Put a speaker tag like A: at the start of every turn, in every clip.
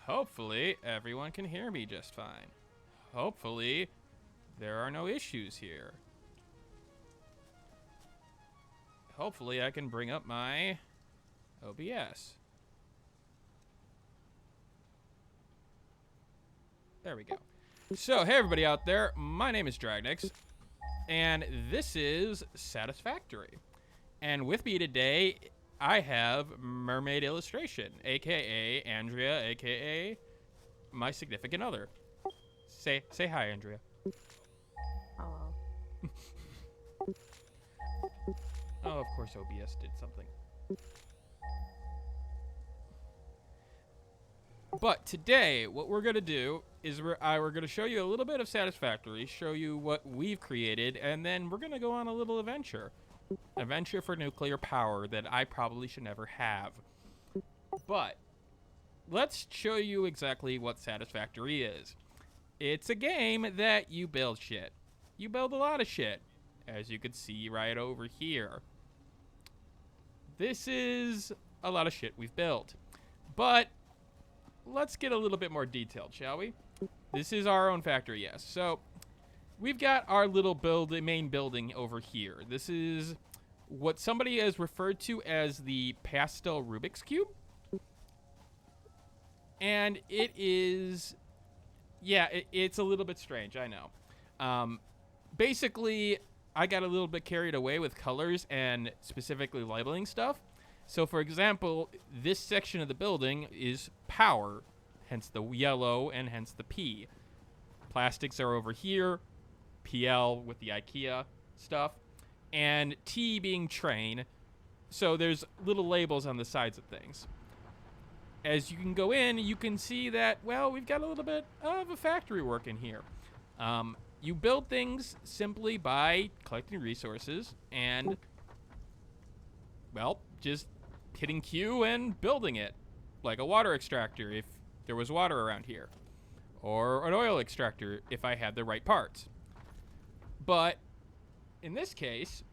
A: Hopefully, everyone can hear me just fine. Hopefully, there are no issues here. Hopefully, I can bring up my OBS. There we go. So, hey everybody out there, my name is Dragnix, and this is Satisfactory. And with me today, I have Mermaid Illustration, aka Andrea, aka my significant other. Say hi, Andrea.
B: Hello.
A: Oh, of course OBS did something. But today, what we're going to do is we're going to show you a little bit of Satisfactory, show you what we've created, and then we're going to go on a little adventure. Adventure for nuclear power that I probably should never have. But let's show you exactly what Satisfactory is. It's a game that you build shit. You build a lot of shit, as you can see right over here. This is a lot of shit we've built. But let's get a little bit more detailed, shall we? This is our own factory, yes. So we've got our little main building over here. This is what somebody has referred to as the pastel Rubik's Cube. And it is, yeah, it's a little bit strange, I know. Basically, I got a little bit carried away with colors and specifically labeling stuff. So, for example, this section of the building is power, hence the yellow and hence the P. Plastics are over here, PL with the IKEA stuff, and T being train. So there's little labels on the sides of things. As you can go in, you can see that, well, we've got a little bit of a factory working here. You build things simply by collecting resources and, well, just hitting Q and building it, like a water extractor if there was water around here, or an oil extractor if I had the right parts. But in this case,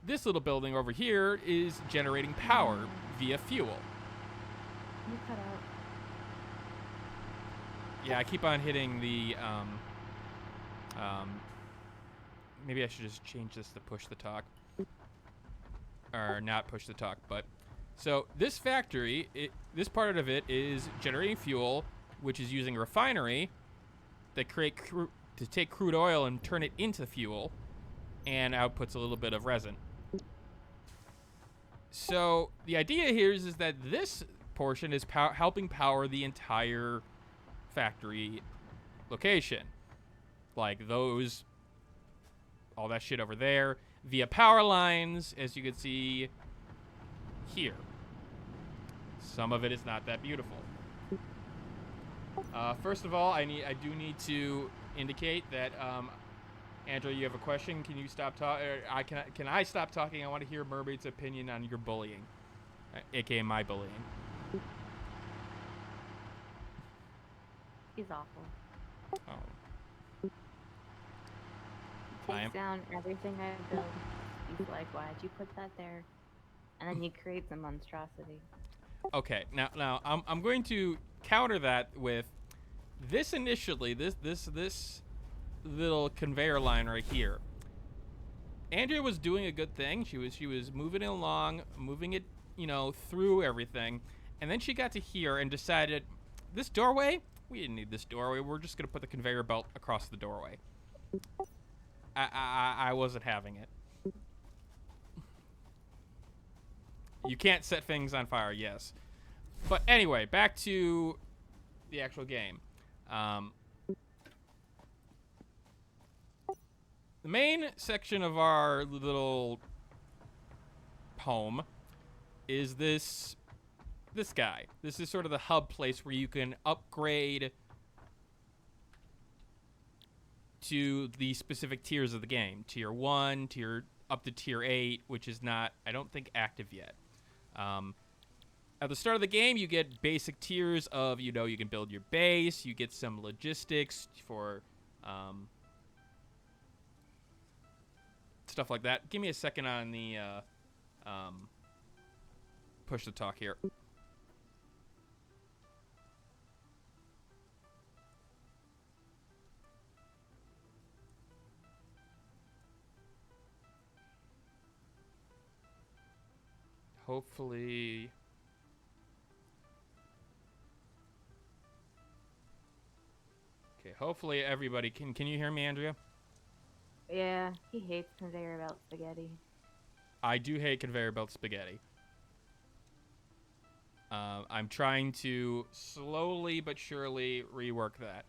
A: this little building over here is generating power via fuel.
B: You cut out.
A: Yeah, I keep on hitting the, maybe I should just change this to push the talk. Or not push the talk, but... So, this factory, this part of it is generating fuel, which is using a refinery that to take crude oil and turn it into fuel, and outputs a little bit of resin. So, the idea here is that this portion is helping power the entire factory location. Like those, all that shit over there, via power lines, as you can see here. Some of it is not that beautiful. First of all, I do need to indicate that, Andrew, you have a question. Can you stop talking? Can I stop talking? I want to hear Mermaid's opinion on your bullying, aka my bullying.
B: He's awful.
A: Oh.
B: He takes down everything I build. He's like, why'd you put that there? And then he creates a monstrosity.
A: Okay, now I'm going to counter that with this initially, this little conveyor line right here. Andrea was doing a good thing. She was moving it along, moving it, through everything. And then she got to here and decided, this doorway, we didn't need this doorway. We're just going to put the conveyor belt across the doorway. I wasn't having it. You can't set things on fire, yes. But anyway, back to the actual game. The main section of our little home is this guy. This is sort of the hub place where you can upgrade to the specific tiers of the game. Tier 1, up to tier 8, which is not, I don't think, active yet. At the start of the game, you get basic tiers of, you can build your base, you get some logistics for stuff like that. Give me a second on the push to talk here. hopefully... Okay, hopefully everybody can... Can you hear me, Andrea?
B: Yeah, he hates conveyor belt spaghetti.
A: I do hate conveyor belt spaghetti. I'm trying to slowly but surely rework that.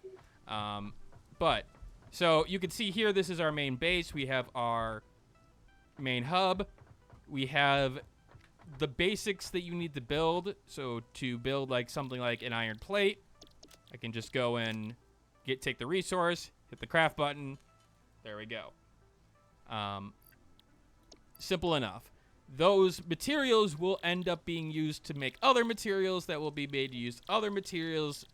A: So you can see here, this is our main base. We have our main hub. We have the basics that you need to build. So to build like something like an iron plate, I can just go and take the resource, hit the craft button. There we go. Simple enough. Those materials will end up being used to make other materials that will be made to use other materials,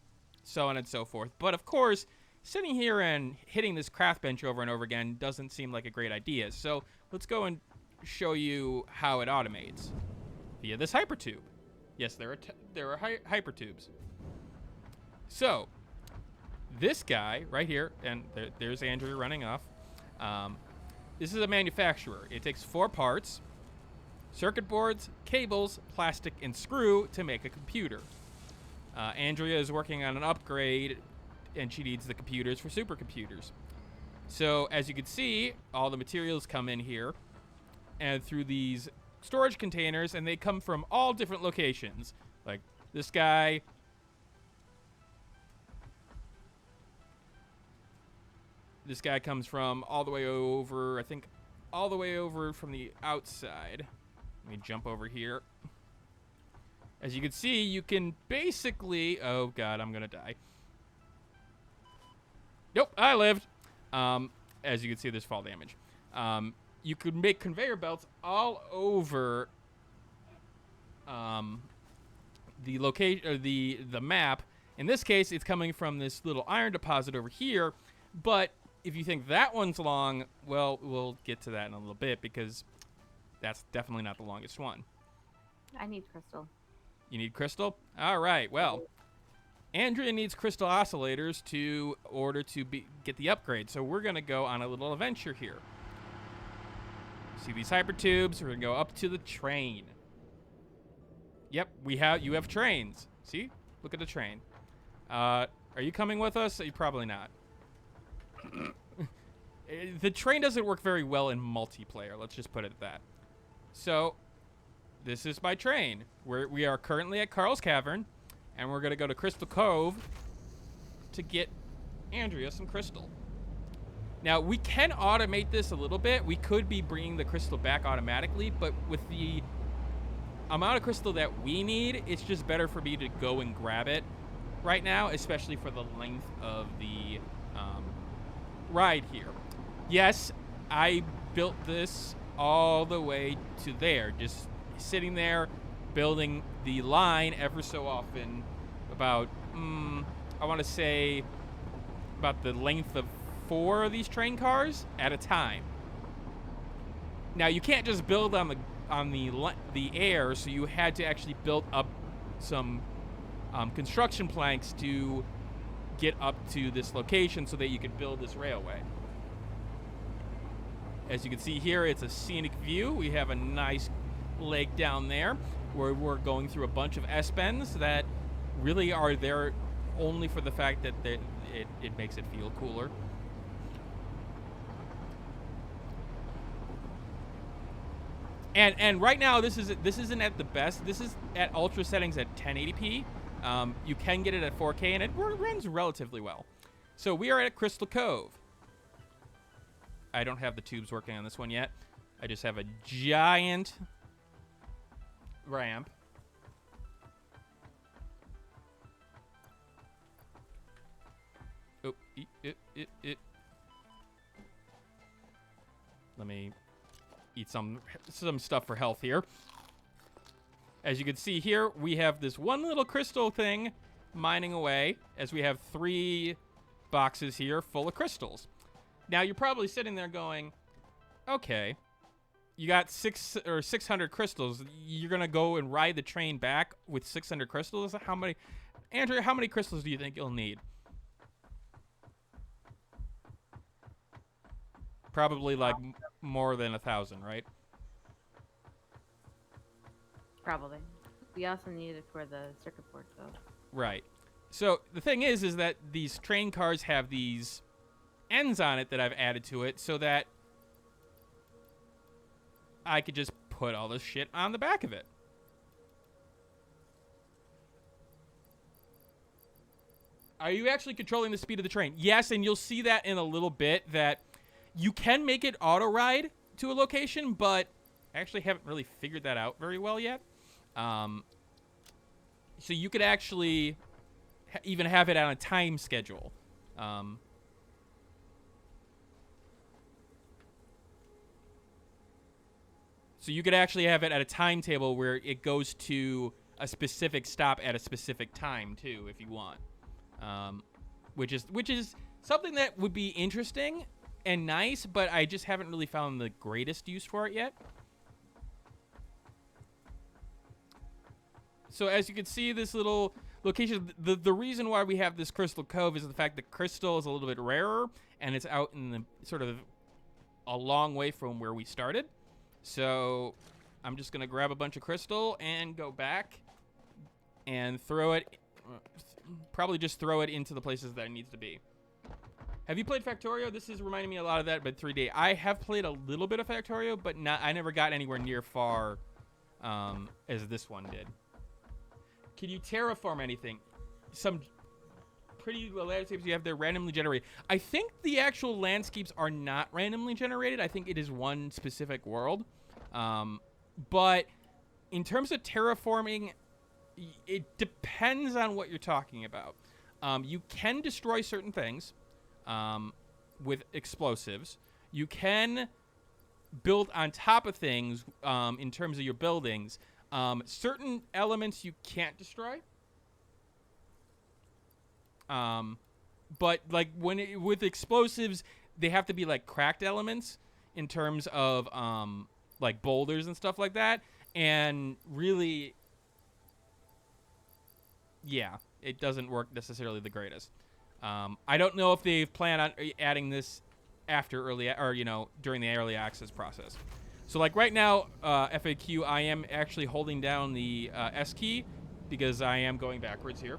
A: so on and so forth. But of course, sitting here and hitting this craft bench over and over again doesn't seem like a great idea. So let's go and show you how it automates via this hypertube. Yes, there are hypertubes. So this guy right here, and there's Andrew running off. This is a manufacturer. It takes 4 parts: circuit boards, cables, plastic, and screw to make a computer. Andrea is working on an upgrade, and she needs the computers for supercomputers. So as you can see, all the materials come in here and through these storage containers, and they come from all different locations. Like this guy. This guy comes from all the way over, I think, all the way over from the outside. Let me jump over here. As you can see, you can basically... Oh, God, I'm going to die. Nope, I lived. As you can see, there's fall damage. You could make conveyor belts all over the location, or the map. In this case, it's coming from this little iron deposit over here. But if you think that one's long, well, we'll get to that in a little bit, because that's definitely not the longest one.
B: I need crystal.
A: You need crystal? All right, well, Andrea needs crystal oscillators to get the upgrade, so we're going to go on a little adventure here. See these hypertubes? We're going to go up to the train. Yep, you have trains. See? Look at the train. Are you coming with us? Probably not. The train doesn't work very well in multiplayer. Let's just put it at that. So, this is my train. We are currently at Carl's Cavern, and we're going to go to Crystal Cove to get Andrea some crystal. Now, we can automate this a little bit. We could be bringing the crystal back automatically, but with the amount of crystal that we need, it's just better for me to go and grab it right now, especially for the length of the ride here. Yes, I built this all the way to there, just sitting there building the line ever so often, about I want to say about the length of 4 of these train cars at a time. Now you can't just build on the air, so you had to actually build up some construction planks to get up to this location so that you could build this railway. As you can see here, it's a scenic view. We have a nice lake down there where we're going through a bunch of S-bends that really are there only for the fact that it makes it feel cooler. And right now, this isn't at the best. This is at ultra settings at 1080p. You can get it at 4K, and it runs relatively well. So we are at Crystal Cove. I don't have the tubes working on this one yet. I just have a giant ramp. Oh, Let me eat some stuff for health here. As you can see here, we have this one little crystal thing mining away, as we have 3 boxes here full of crystals. Now, you're probably sitting there going, okay, you got 600 crystals. You're going to go and ride the train back with 600 crystals? Andrew, how many crystals do you think you'll need? Probably like more than 1,000, right?
B: Probably. We also need it for the circuit board, though.
A: Right. So the thing is that these train cars have these ends on it that I've added to it so that I could just put all this shit on the back of it. Are you actually controlling the speed of the train? Yes, and you'll see that in a little bit that you can make it auto ride to a location, but I actually haven't really figured that out very well yet. So you could actually even have it on a time schedule. So you could actually have it at a timetable where it goes to a specific stop at a specific time too, if you want. Which is something that would be interesting and nice, but I just haven't really found the greatest use for it yet. So as you can see, this little location, the reason why we have this Crystal Cove is the fact that crystal is a little bit rarer, and it's out in the sort of a long way from where we started. So I'm just going to grab a bunch of crystal and go back and throw it, probably just throw it into the places that it needs to be. Have you played Factorio? This is reminding me a lot of that, but 3D. I have played a little bit of Factorio, but I never got anywhere near far as this one did. Can you terraform anything? Some pretty landscapes you have there randomly generated. I think the actual landscapes are not randomly generated. I think it is one specific world. But in terms of terraforming, it depends on what you're talking about. You can destroy certain things with explosives. You can build on top of things in terms of your buildings. Certain elements you can't destroy. But like with explosives, they have to be like cracked elements in terms of like boulders and stuff like that. And really, yeah, it doesn't work necessarily the greatest. I don't know if they've planned on adding this after during the early access process. So like right now, FAQ, I am actually holding down the S key because I am going backwards here.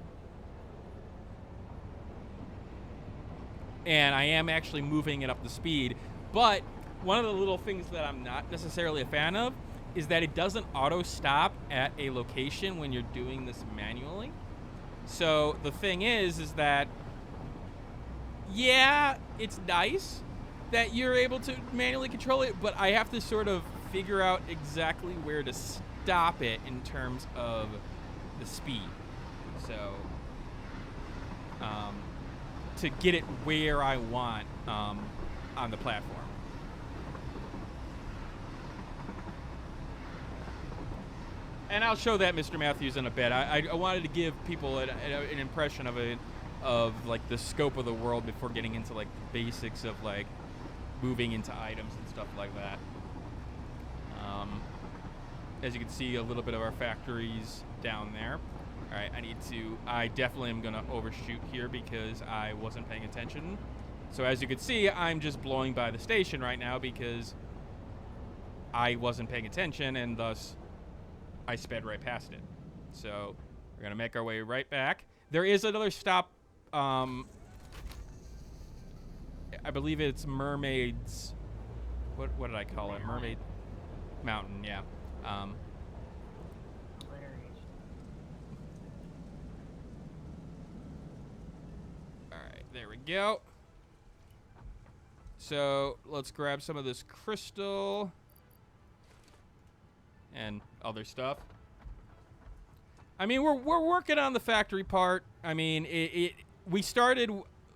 A: And I am actually moving it up the speed. But one of the little things that I'm not necessarily a fan of is that it doesn't auto stop at a location when you're doing this manually. So the thing is that, yeah, it's nice that you're able to manually control it, but I have to sort of figure out exactly where to stop it in terms of the speed. So, to get it where I want on the platform. And I'll show that, Mr. Matthews, in a bit. I wanted to give people an impression of like the scope of the world before getting into like the basics of like moving into items and stuff like that. As you can see, a little bit of our factories down there. All right, I definitely am gonna overshoot here because I wasn't paying attention. So as you can see, I'm just blowing by the station right now because I wasn't paying attention, and thus I sped right past it. So we're gonna make our way right back. There is another stop. I believe it's Mermaid's. What did I call it? Mermaid Mountain. Yeah. All right, there we go. So let's grab some of this crystal and other stuff. I mean, we're working on the factory part. I mean, we started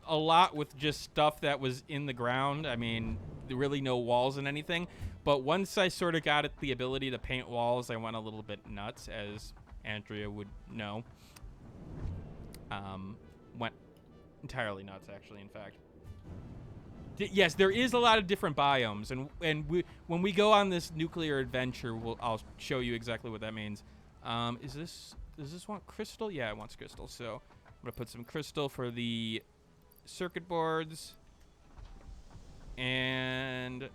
A: a lot with just stuff that was in the ground. I mean, really no walls and anything. But once I sort of got the ability to paint walls, I went a little bit nuts, as Andrea would know. Went entirely nuts, actually, in fact. Yes, there is a lot of different biomes, and when we go on this nuclear adventure, I'll show you exactly what that means. Does this want crystal? Yeah, it wants crystal. So I'm gonna put some crystal for the circuit boards, and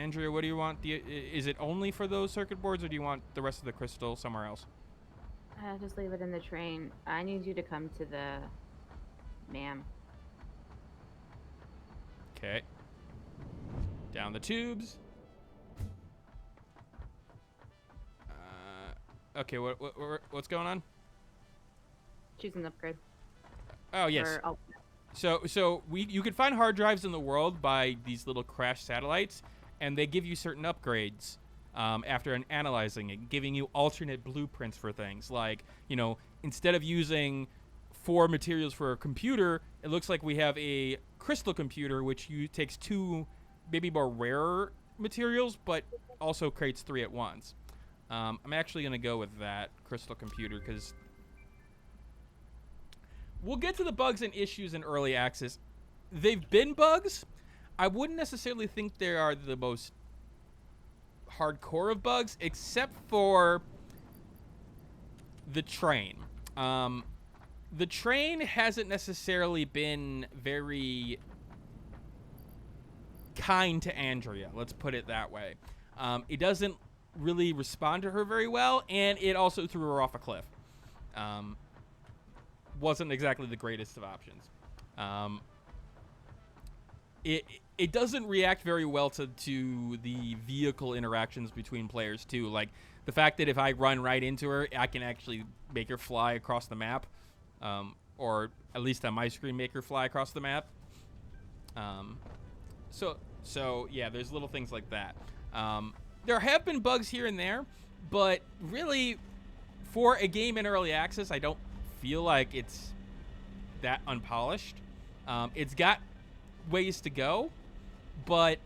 A: Andrea, what do you want? Is it only for those circuit boards, or do you want the rest of the crystal somewhere else?
B: Just leave it in the train. I need you to come to the... Ma'am.
A: Okay. Down the tubes. Okay, what's going on?
B: Choose an upgrade.
A: Oh, yes. So you can find hard drives in the world by these little crash satellites, and they give you certain upgrades after analyzing it, giving you alternate blueprints for things. Like, instead of using 4 materials for a computer, it looks like we have a crystal computer, which takes 2 maybe more rarer materials, but also creates 3 at once. I'm actually going to go with that crystal computer because we'll get to the bugs and issues in early access. They've been bugs. I wouldn't necessarily think they are the most hardcore of bugs, except for the train. The train hasn't necessarily been very kind to Andrea. Let's put it that way. It doesn't really respond to her very well, and it also threw her off a cliff. Wasn't exactly the greatest of options. It doesn't react very well to the vehicle interactions between players too. Like the fact that if I run right into her, I can actually make her fly across the map, or at least on my screen make her fly across the map. So yeah, there's little things like that. There have been bugs here and there, but really, for a game in early access, I don't feel like it's that unpolished. It's got ways to go, but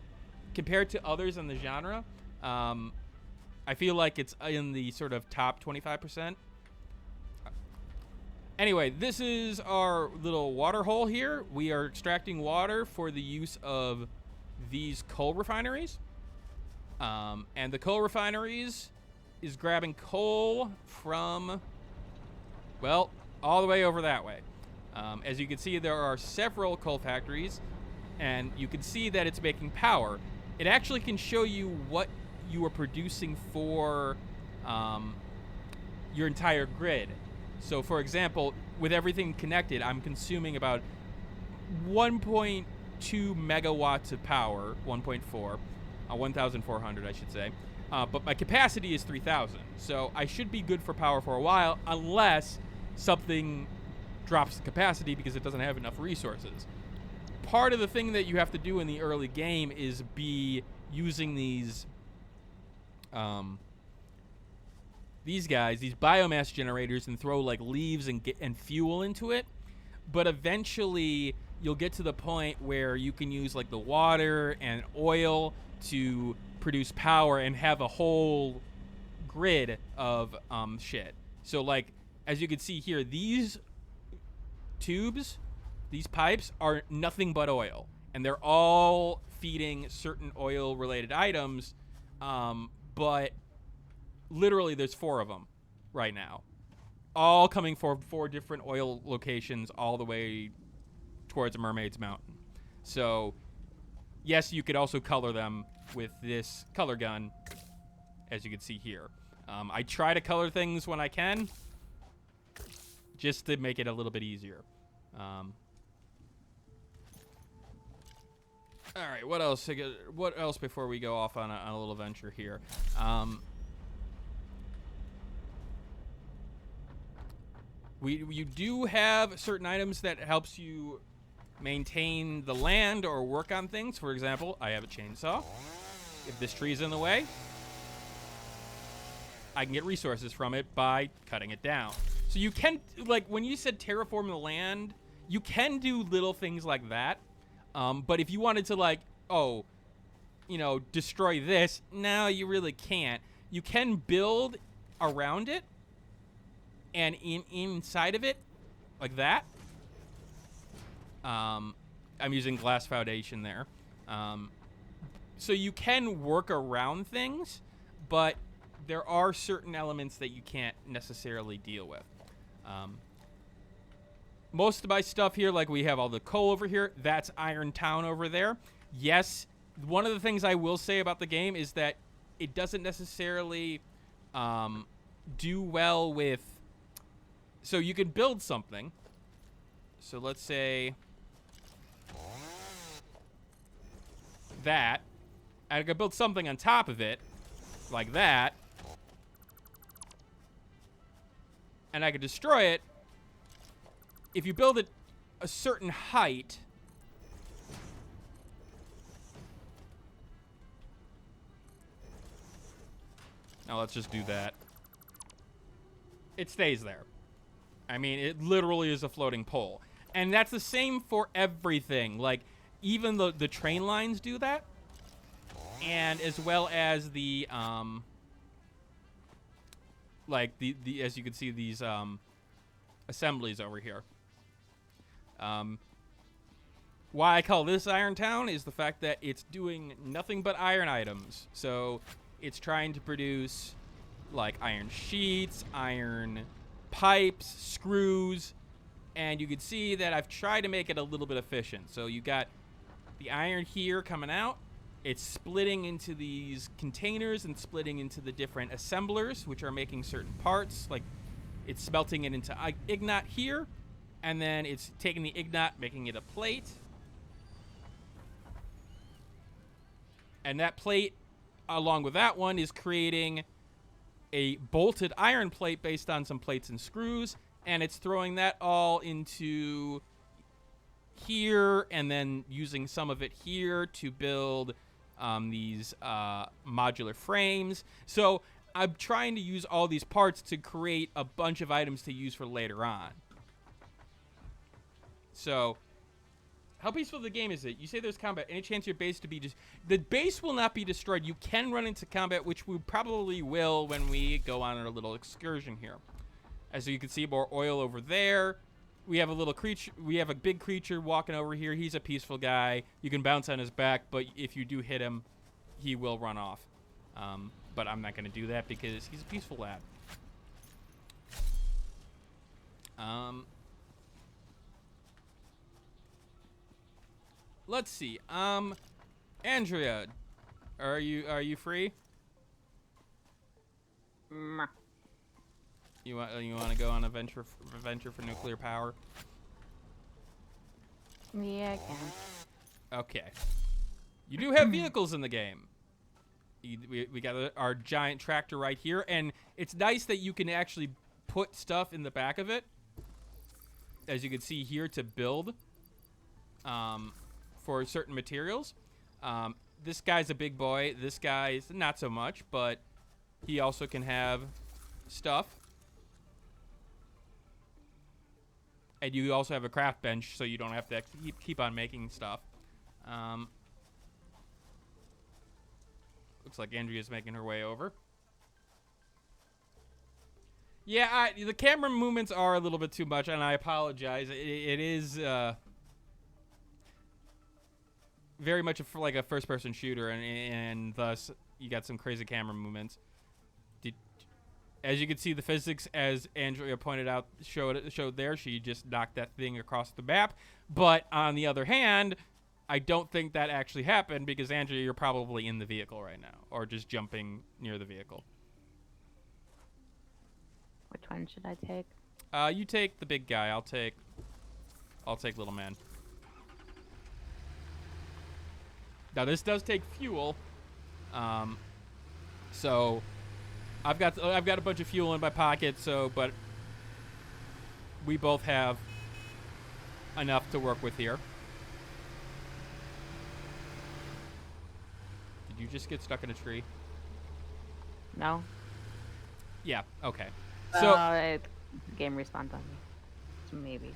A: compared to others in the genre, I feel like it's in the sort of top 25%. Anyway, this is our little water hole here. We are extracting water for the use of these coal refineries. And the coal refineries is grabbing coal from, well, all the way over that way. As you can see, there are several coal factories, and you can see that it's making power. It actually can show you what you are producing for your entire grid. So, for example, with everything connected, I'm consuming about 1.2 megawatts of power, 1.4, 1,400, I should say. But my capacity is 3,000. So I should be good for power for a while, unless something drops the capacity because it doesn't have enough resources. Part of the thing that you have to do in the early game is be using these guys, these biomass generators, and throw like leaves and fuel into it. But eventually you'll get to the point where you can use like the water and oil to produce power and have a whole grid of shit. So like, as you can see here, these tubes, these pipes are nothing but oil, and they're all feeding certain oil related items, but literally there's 4 of them right now, all coming from 4 different oil locations all the way towards Mermaid's Mountain. So yes, you could also color them with this color gun, as you can see here. I try to color things when I can, just to make it a little bit easier. All right, what else? What else before we go off on a little venture here? You do have certain items that helps you maintain the land or work on things. For example, I have a chainsaw. If this tree's in the way, I can get resources from it by cutting it down. So you can, like when you said terraform the land, you can do little things like that. But if you wanted to like, destroy this, no, you really can't. You can build around it and inside of it, like that. I'm using glass foundation there. So you can work around things, but there are certain elements that you can't necessarily deal with. Most of my stuff here, like we have all the coal over here, that's Iron Town over there. Yes, one of the things I will say about the game is that it doesn't necessarily do well with. So you can build something. So let's say that. I could build something on top of it, like that. And I could destroy it. If you build it a certain height, now let's just do that. It stays there. I mean, it literally is a floating pole. And that's the same for everything. Like, even the train lines do that. And as well as the, like, the as you can see, these, assemblies over here. Why I call this Iron Town is the fact that it's doing nothing but iron items. So it's trying to produce like iron sheets, iron pipes, screws, and you can see that I've tried to make it a little bit efficient. So you got the iron here coming out. It's splitting into these containers and splitting into the different assemblers, which are making certain parts. Like it's smelting it into ignat here, and then it's taking the ignat, making it a plate. And that plate, along with that one, is creating a bolted iron plate based on some plates and screws. And it's throwing that all into here and then using some of it here to build these modular frames. So I'm trying to use all these parts to create a bunch of items to use for later on. So how peaceful the game is it? You say there's combat. Any chance your base to be the base will not be destroyed. You can run into combat, which we probably will when we go on our little excursion here. As you can see, more oil over there. We have a little creature. We have a big creature walking over here. He's a peaceful guy. You can bounce on his back, but if you do hit him, he will run off. But I'm not going to do that because he's a peaceful lad. Let's see. Andrea, are you free? You want to go on a venture for nuclear power?
B: Yeah, I can.
A: Okay. You do have vehicles in the game. We got our giant tractor right here, and it's nice that you can actually put stuff in the back of it, as you can see here, to build for certain materials. This guy's a big boy. This guy's not so much, but he also can have stuff. And you also have a craft bench, so you don't have to keep on making stuff. Looks like Andrea's making her way over. Yeah, the camera movements are a little bit too much, and I apologize. It is very much like a first-person shooter, and thus you got some crazy camera movements. As you can see, the physics, as Andrea pointed out, showed there. She just knocked that thing across the map. But on the other hand, I don't think that actually happened because, Andrea, you're probably in the vehicle right now, or just jumping near the vehicle.
B: Which one should I take?
A: You take the big guy. I'll take little man. Now this does take fuel, so I've got a bunch of fuel in my pocket. But we both have enough to work with here. Did you just get stuck in a tree?
B: No.
A: Yeah. Okay. So
B: the game respawned on me. So maybe.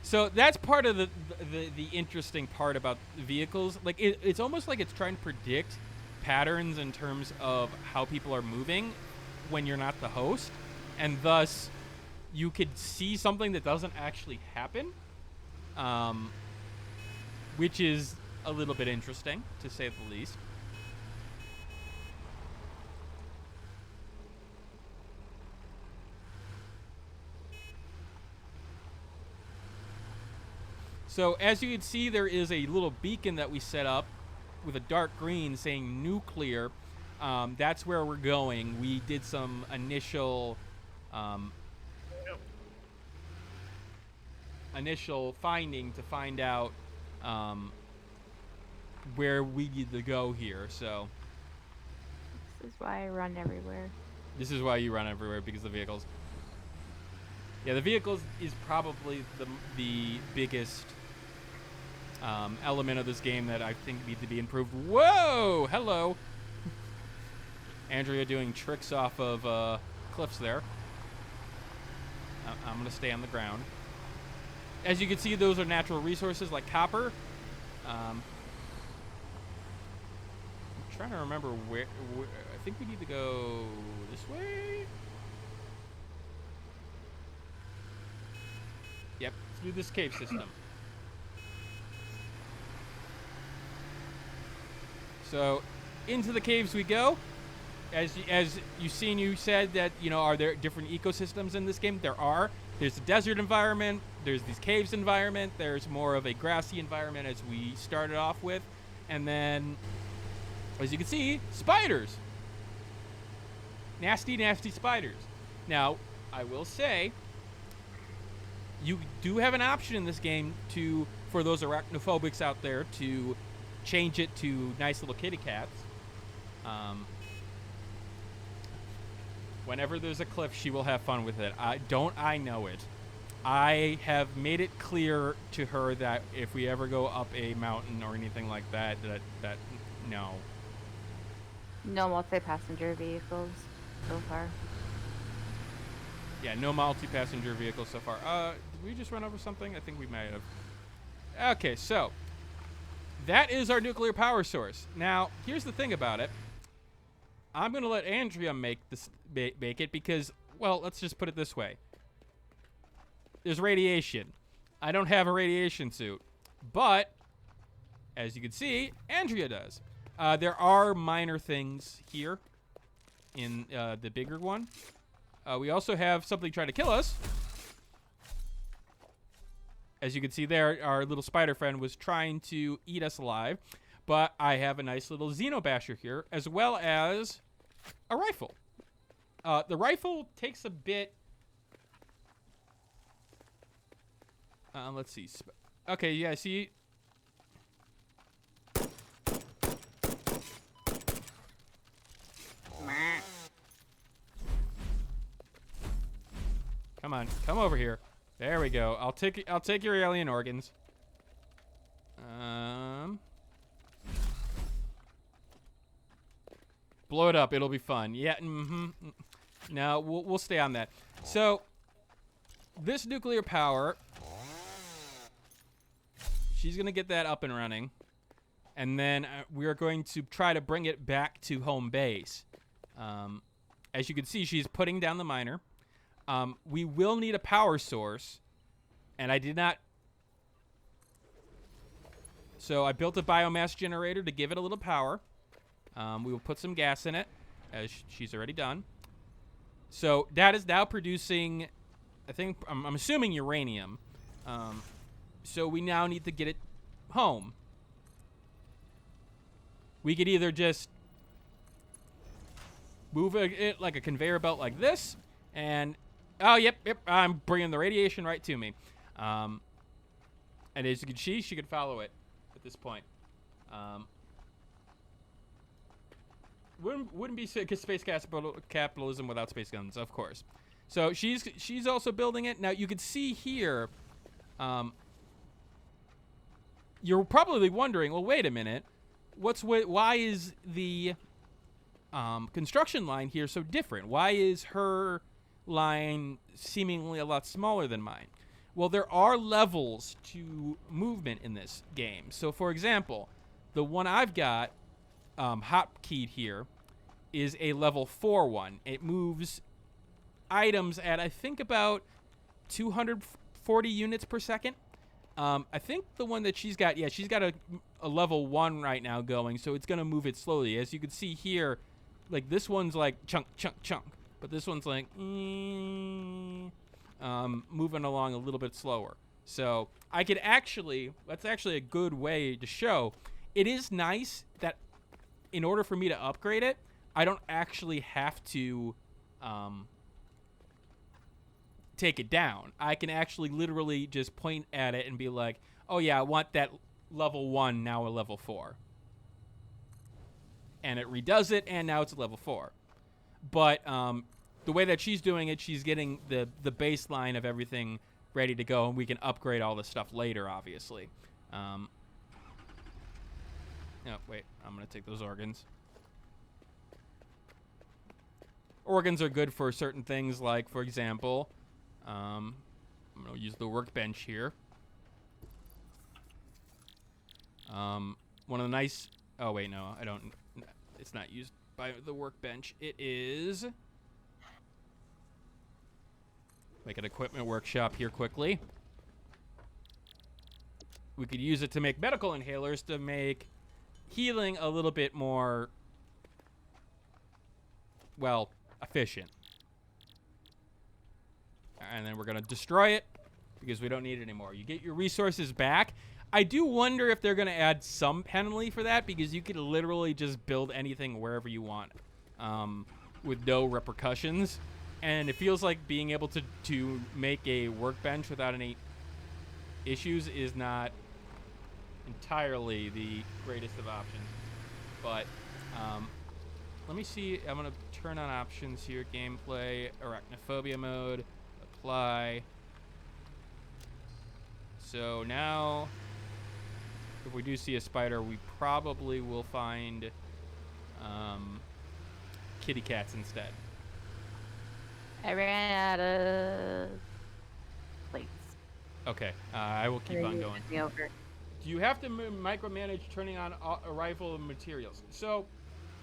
A: So that's part of the interesting part about vehicles. Like it's almost like it's trying to predict patterns in terms of how people are moving when you're not the host, and thus you could see something that doesn't actually happen, which is a little bit interesting to say the least. So as you can see, there is a little beacon that we set up with a dark green saying nuclear, that's where we're going. We did some initial finding to find out where we need to go here. So
B: This is why I run everywhere.
A: this is why you run everywhere, because of the vehicles. Yeah, the vehicles is probably the biggest element of this game that I think needs to be improved. Whoa! Hello! Andrea doing tricks off of cliffs there. I'm going to stay on the ground. As you can see, those are natural resources like copper. I'm trying to remember where I think we need to go this way. Yep, through this cave system. So, into the caves we go. As you seen, you said that, are there different ecosystems in this game? There are. There's a desert environment. There's these caves environment. There's more of a grassy environment as we started off with. And then, as you can see, spiders. Nasty, nasty spiders. Now, I will say, you do have an option in this game for those arachnophobics out there to change it to nice little kitty cats. Whenever there's a cliff, she will have fun with it. I know it. I have made it clear to her that if we ever go up a mountain or anything like that, no.
B: No multi-passenger vehicles so far.
A: Yeah, no multi-passenger vehicles so far. Did we just run over something? I think we might have. Okay, so that is our nuclear power source. Now, here's the thing about it. I'm going to let Andrea make it because, well, let's just put it this way. There's radiation. I don't have a radiation suit. But, as you can see, Andrea does. There are minor things here in the bigger one. We also have something trying to kill us. As you can see there, our little spider friend was trying to eat us alive. But I have a nice little Xenobasher here, as well as a rifle. The rifle takes a bit... let's see. Okay, yeah, see... Come on, come over here. There we go. I'll take your alien organs. Blow it up. It'll be fun. Yeah. No, we'll stay on that. So, this nuclear power, she's gonna get that up and running, and then we are going to try to bring it back to home base. As you can see, she's putting down the miner. We will need a power source, and I did not. So I built a biomass generator to give it a little power. We will put some gas in it, as she's already done. So that is now producing, I think, I'm assuming uranium. So we now need to get it home. We could either just move it like a conveyor belt like this, and, oh, yep, I'm bringing the radiation right to me. And as you can see, she could follow it at this point. Wouldn't be space capitalism without space guns, of course. So she's also building it. Now you can see here. You're probably wondering, well, wait a minute, why is the construction line here so different? Why is her line seemingly a lot smaller than mine? Well, there are levels to movement in this game. So, for example, the one I've got hotkeyed here is a level 4 one. It moves items at, I think, about 240 units per second. I think the one that she's got, yeah, she's got a level 1 right now going, so it's going to move it slowly. As you can see here, like, this one's like chunk, chunk, chunk. But this one's like, moving along a little bit slower. So I could actually, that's actually a good way to show. it is nice that in order for me to upgrade it, I don't actually have to take it down. I can actually literally just point at it and be like, oh yeah, I want that level 1 now a level 4. And it redoes it, and now it's a level 4. But the way that she's doing it, she's getting the baseline of everything ready to go, and we can upgrade all this stuff later, obviously. No, wait, I'm going to take those organs. Organs are good for certain things, like, for example, I'm going to use the workbench here. One of the nice... Oh, wait, no, I don't... It's not used by the workbench. It is... Make an equipment workshop here quickly. We could use it to make medical inhalers to make healing a little bit more, well, efficient. And then we're going to destroy it because we don't need it anymore. You get your resources back. I do wonder if they're going to add some penalty for that, because you could literally just build anything wherever you want with no repercussions. And it feels like being able to make a workbench without any issues is not entirely the greatest of options. But let me see. I'm going to turn on options here. Gameplay, arachnophobia mode, apply. So now, if we do see a spider, we probably will find kitty cats instead.
B: I ran out of plates.
A: Okay, I will keep on going.
B: Over.
A: Do you have to micromanage turning on arrival of materials? So,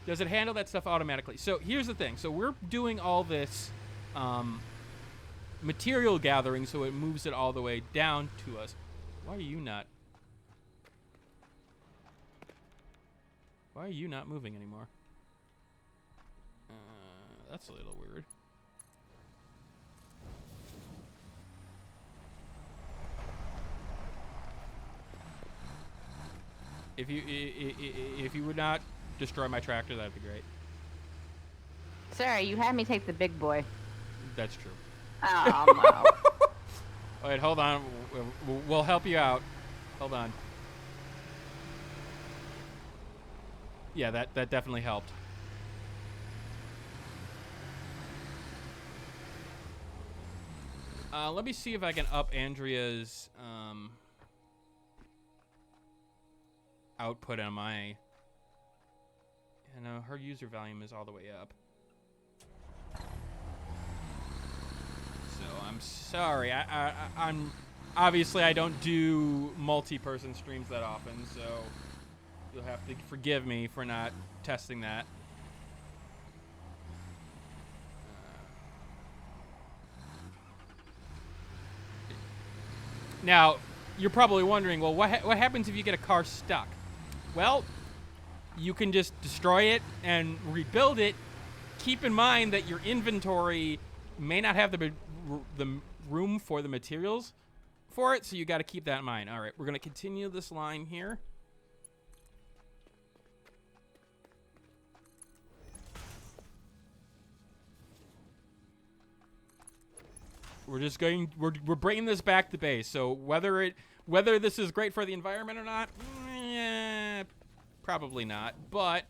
A: does it handle that stuff automatically? So, here's the thing. So, we're doing all this material gathering, so it moves it all the way down to us. Why are you not? Why are you not moving anymore? That's a little weird. If you would not destroy my tractor, that'd be great.
B: Sorry, you had me take the big boy.
A: That's true.
B: Oh, no.
A: Wait, hold on. We'll help you out. Hold on. Yeah, that definitely helped. Let me see if I can up Andrea's output on my... You know, her user volume is all the way up. So I'm sorry. I'm obviously I don't do multi-person streams that often, so you'll have to forgive me for not testing that. Now, you're probably wondering, well, what happens if you get a car stuck? Well, you can just destroy it and rebuild it. Keep in mind that your inventory may not have the room for the materials for it, so you got to keep that in mind. All right, we're going to continue this line here. We're just going. We're bringing this back to base. So whether this is great for the environment or not, probably not. But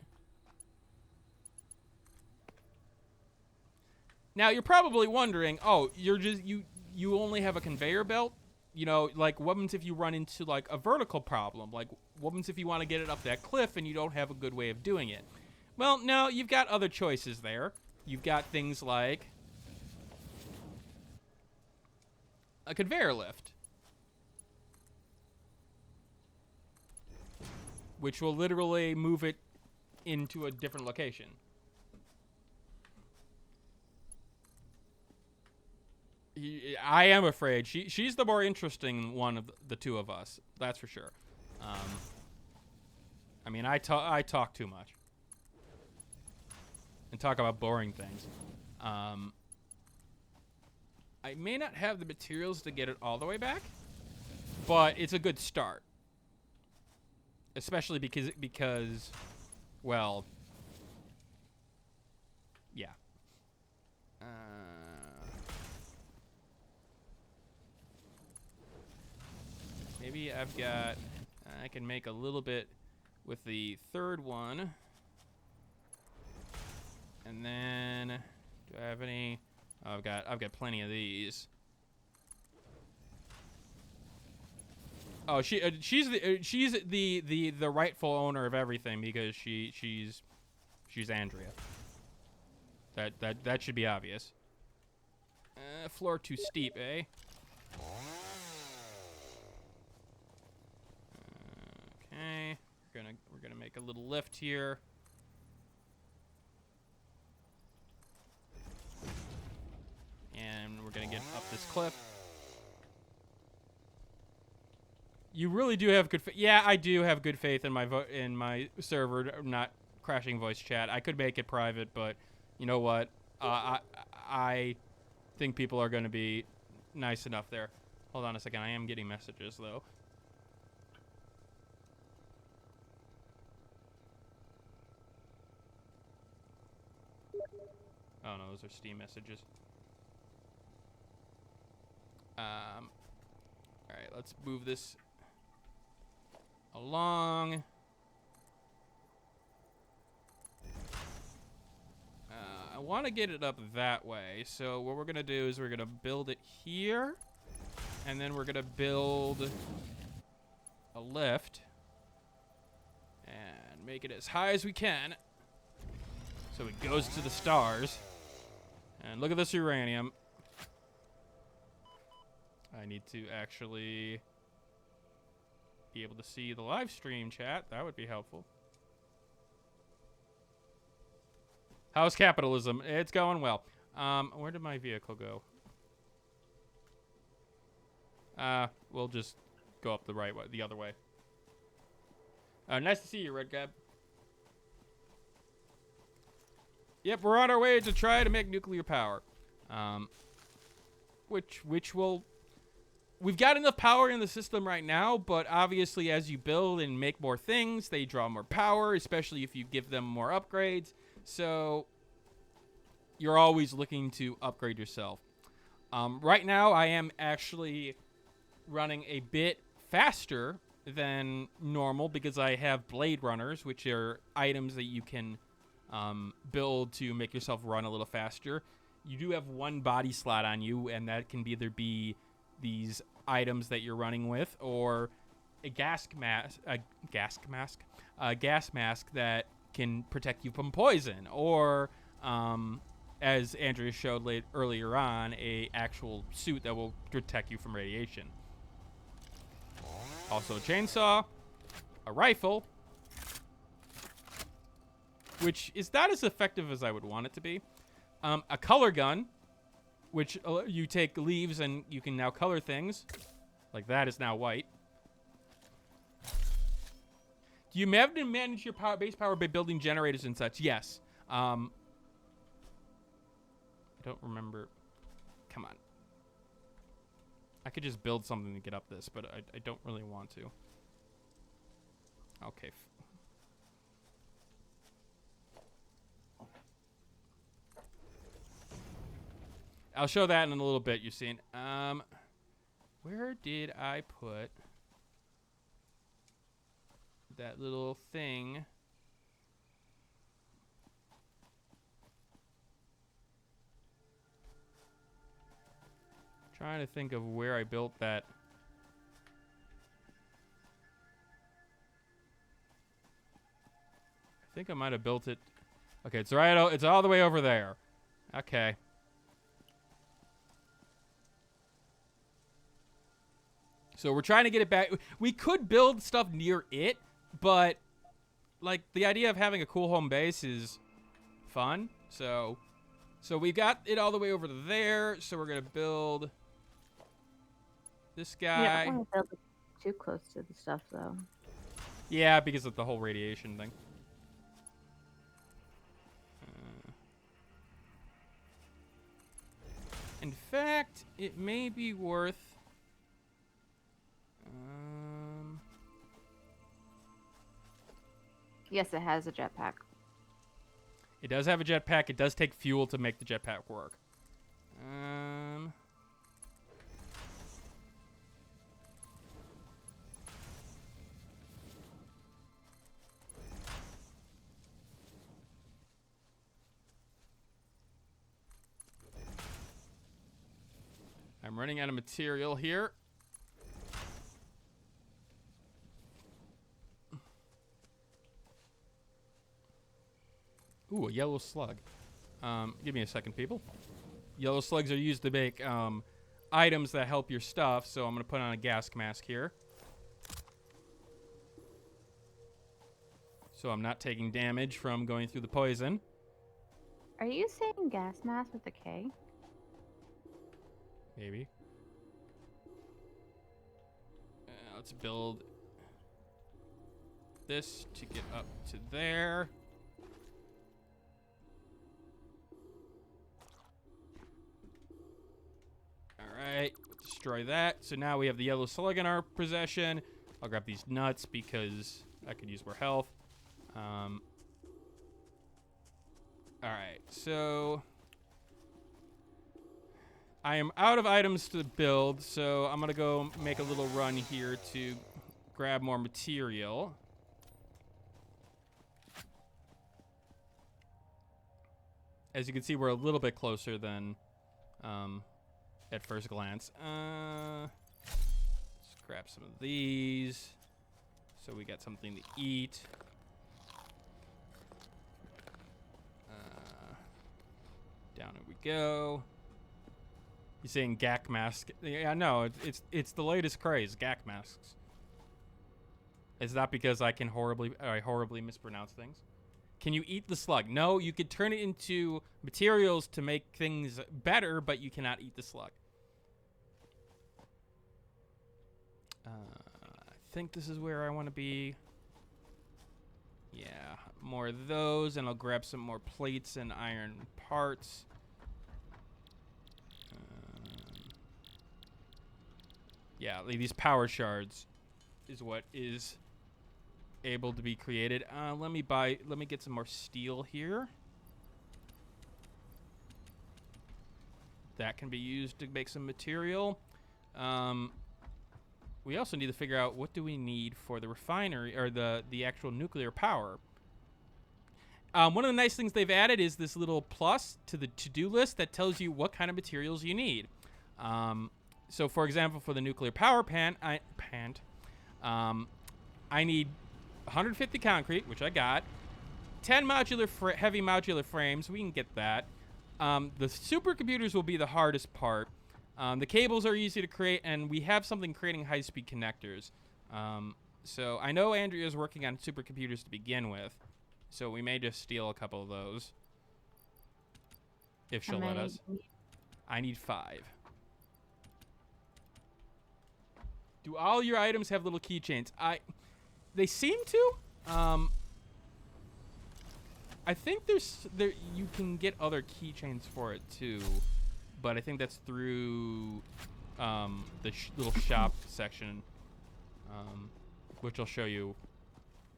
A: now you're probably wondering, oh, you only have a conveyor belt. You know, like what happens if you run into like a vertical problem? Like what happens if you want to get it up that cliff and you don't have a good way of doing it? Well, no, you've got other choices there. You've got things like a conveyor lift, which will literally move it into a different location. I am afraid she's the more interesting one of the two of us. That's for sure. I mean, I talk too much and talk about boring things. I may not have the materials to get it all the way back, but it's a good start. especially because, well, yeah. Maybe I've got. I can make a little bit with the third one, and then do I have any? Oh, I've got plenty of these. Oh, she's the rightful owner of everything because she's Andrea. That should be obvious. Floor too steep, eh? Okay, we're gonna make a little lift here. And we're gonna get up this cliff. You really do have good faith. Yeah, I do have good faith in my server not crashing voice chat. I could make it private, but you know what? I think people are going to be nice enough there. Hold on a second. I am getting messages though. Oh no, those are Steam messages. All right, let's move this along. I want to get it up that way. So what we're going to do is we're going to build it here. And then we're going to build a lift. And make it as high as we can. So it goes to the stars. And look at this uranium. I need to actually be able to see the live stream chat. That would be helpful. How's capitalism? It's going well. Where did my vehicle go? We'll just go up the right way, the other way. Nice to see you, Red Gab. Yep, we're on our way to try to make nuclear power. Which will... We've got enough power in the system right now, but obviously as you build and make more things, they draw more power, especially if you give them more upgrades. So you're always looking to upgrade yourself. Right now, I am actually running a bit faster than normal because I have blade runners, which are items that you can build to make yourself run a little faster. You do have one body slot on you, and that can either be these items that you're running with, or a gas mask that can protect you from poison, or as Andrea showed earlier on, a actual suit that will protect you from radiation. Also a chainsaw, a rifle, which is not as effective as I would want it to be, a color gun, which you take leaves and you can now color things. Like that is now white. Do you have to manage your base power by building generators and such? Yes. I don't remember. Come on. I could just build something to get up this, but I don't really want to. Okay. I'll show that in a little bit, you've seen. Where did I put that little thing? Trying to think of where I built that. I think I might have built it. Okay, it's right. It's all the way over there. Okay. So we're trying to get it back. We could build stuff near it, but like the idea of having a cool home base is fun. So we got it all the way over to there. So we're gonna build this guy.
B: Yeah, I don't want to build it too close to the stuff though.
A: Yeah, because of the whole radiation thing. In fact, it may be worth.
B: Yes, it has a jetpack.
A: It does have a jetpack. It does take fuel to make the jetpack work. I'm running out of material here. Ooh, a yellow slug. Give me a second, people. Yellow slugs are used to make items that help your stuff, so I'm going to put on a gas mask here. So I'm not taking damage from going through the poison.
B: Are you saying gas mask with a K?
A: Maybe. Let's build this to get up to there. Alright, destroy that. So now we have the yellow slug in our possession. I'll grab these nuts because I could use more health. Alright, so I am out of items to build, so I'm going to go make a little run here to grab more material. As you can see, we're a little bit closer than at first glance. Let's grab some of these so we got something to eat. Down we go. You're saying gack mask? Yeah, no, it's the latest craze, gack masks. It's not because I horribly mispronounce things. Can you eat the slug? No, you could turn it into materials to make things better, but you cannot eat the slug. I think this is where I want to be. Yeah, more of those, and I'll grab some more plates and iron parts. Yeah, like these power shards is what is able to be created. Let me get some more steel here. That can be used to make some material. We also need to figure out what do we need for the refinery or the actual nuclear power. One of the nice things they've added is this little plus to the to-do list that tells you what kind of materials you need. So, for example, for the nuclear power plant, I need 150 concrete, which I got. 10 heavy modular frames. We can get that. The supercomputers will be the hardest part. The cables are easy to create, and we have something creating high-speed connectors. So I know Andrea is working on supercomputers to begin with, so we may just steal a couple of those if she'll let us. I need 5. Do all your items have little keychains? They seem to. I think you can get other keychains for it too, but I think that's through the little shop section, which I'll show you.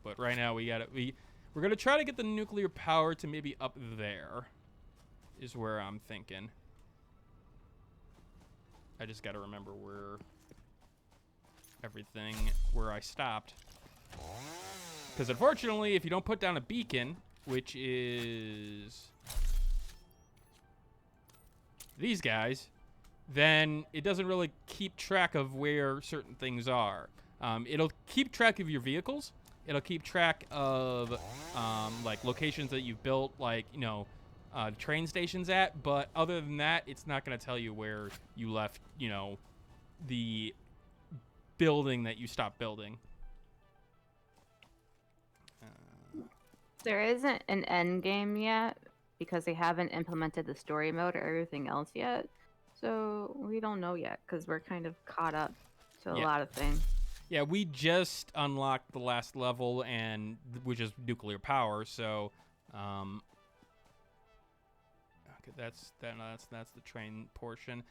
A: But right now we're gonna try to get the nuclear power to maybe up there, is where I'm thinking. I just gotta remember where I stopped. Because unfortunately, if you don't put down a beacon, which is these guys, then it doesn't really keep track of where certain things are. It'll keep track of your vehicles. It'll keep track of like locations that you've built, like, train stations at. But other than that, it's not going to tell you where you left, the building that you stopped building.
B: There isn't an end game yet because they haven't implemented the story mode or everything else yet. So we don't know yet because we're kind of caught up to a lot of things.
A: Yeah, we just unlocked the last level, which is nuclear power. So, okay, that's the train portion.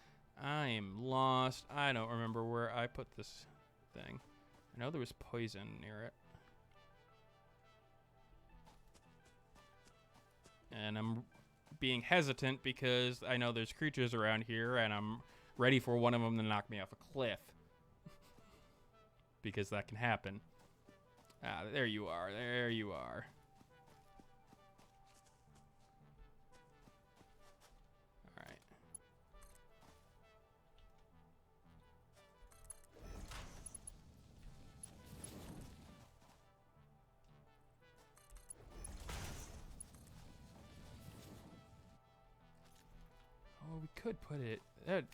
A: I am lost. I don't remember where I put this thing. I know there was poison near it. And I'm being hesitant because I know there's creatures around here, and I'm ready for one of them to knock me off a cliff. Because that can happen. Ah, there you are. There you are. All right. Oh, we could put it.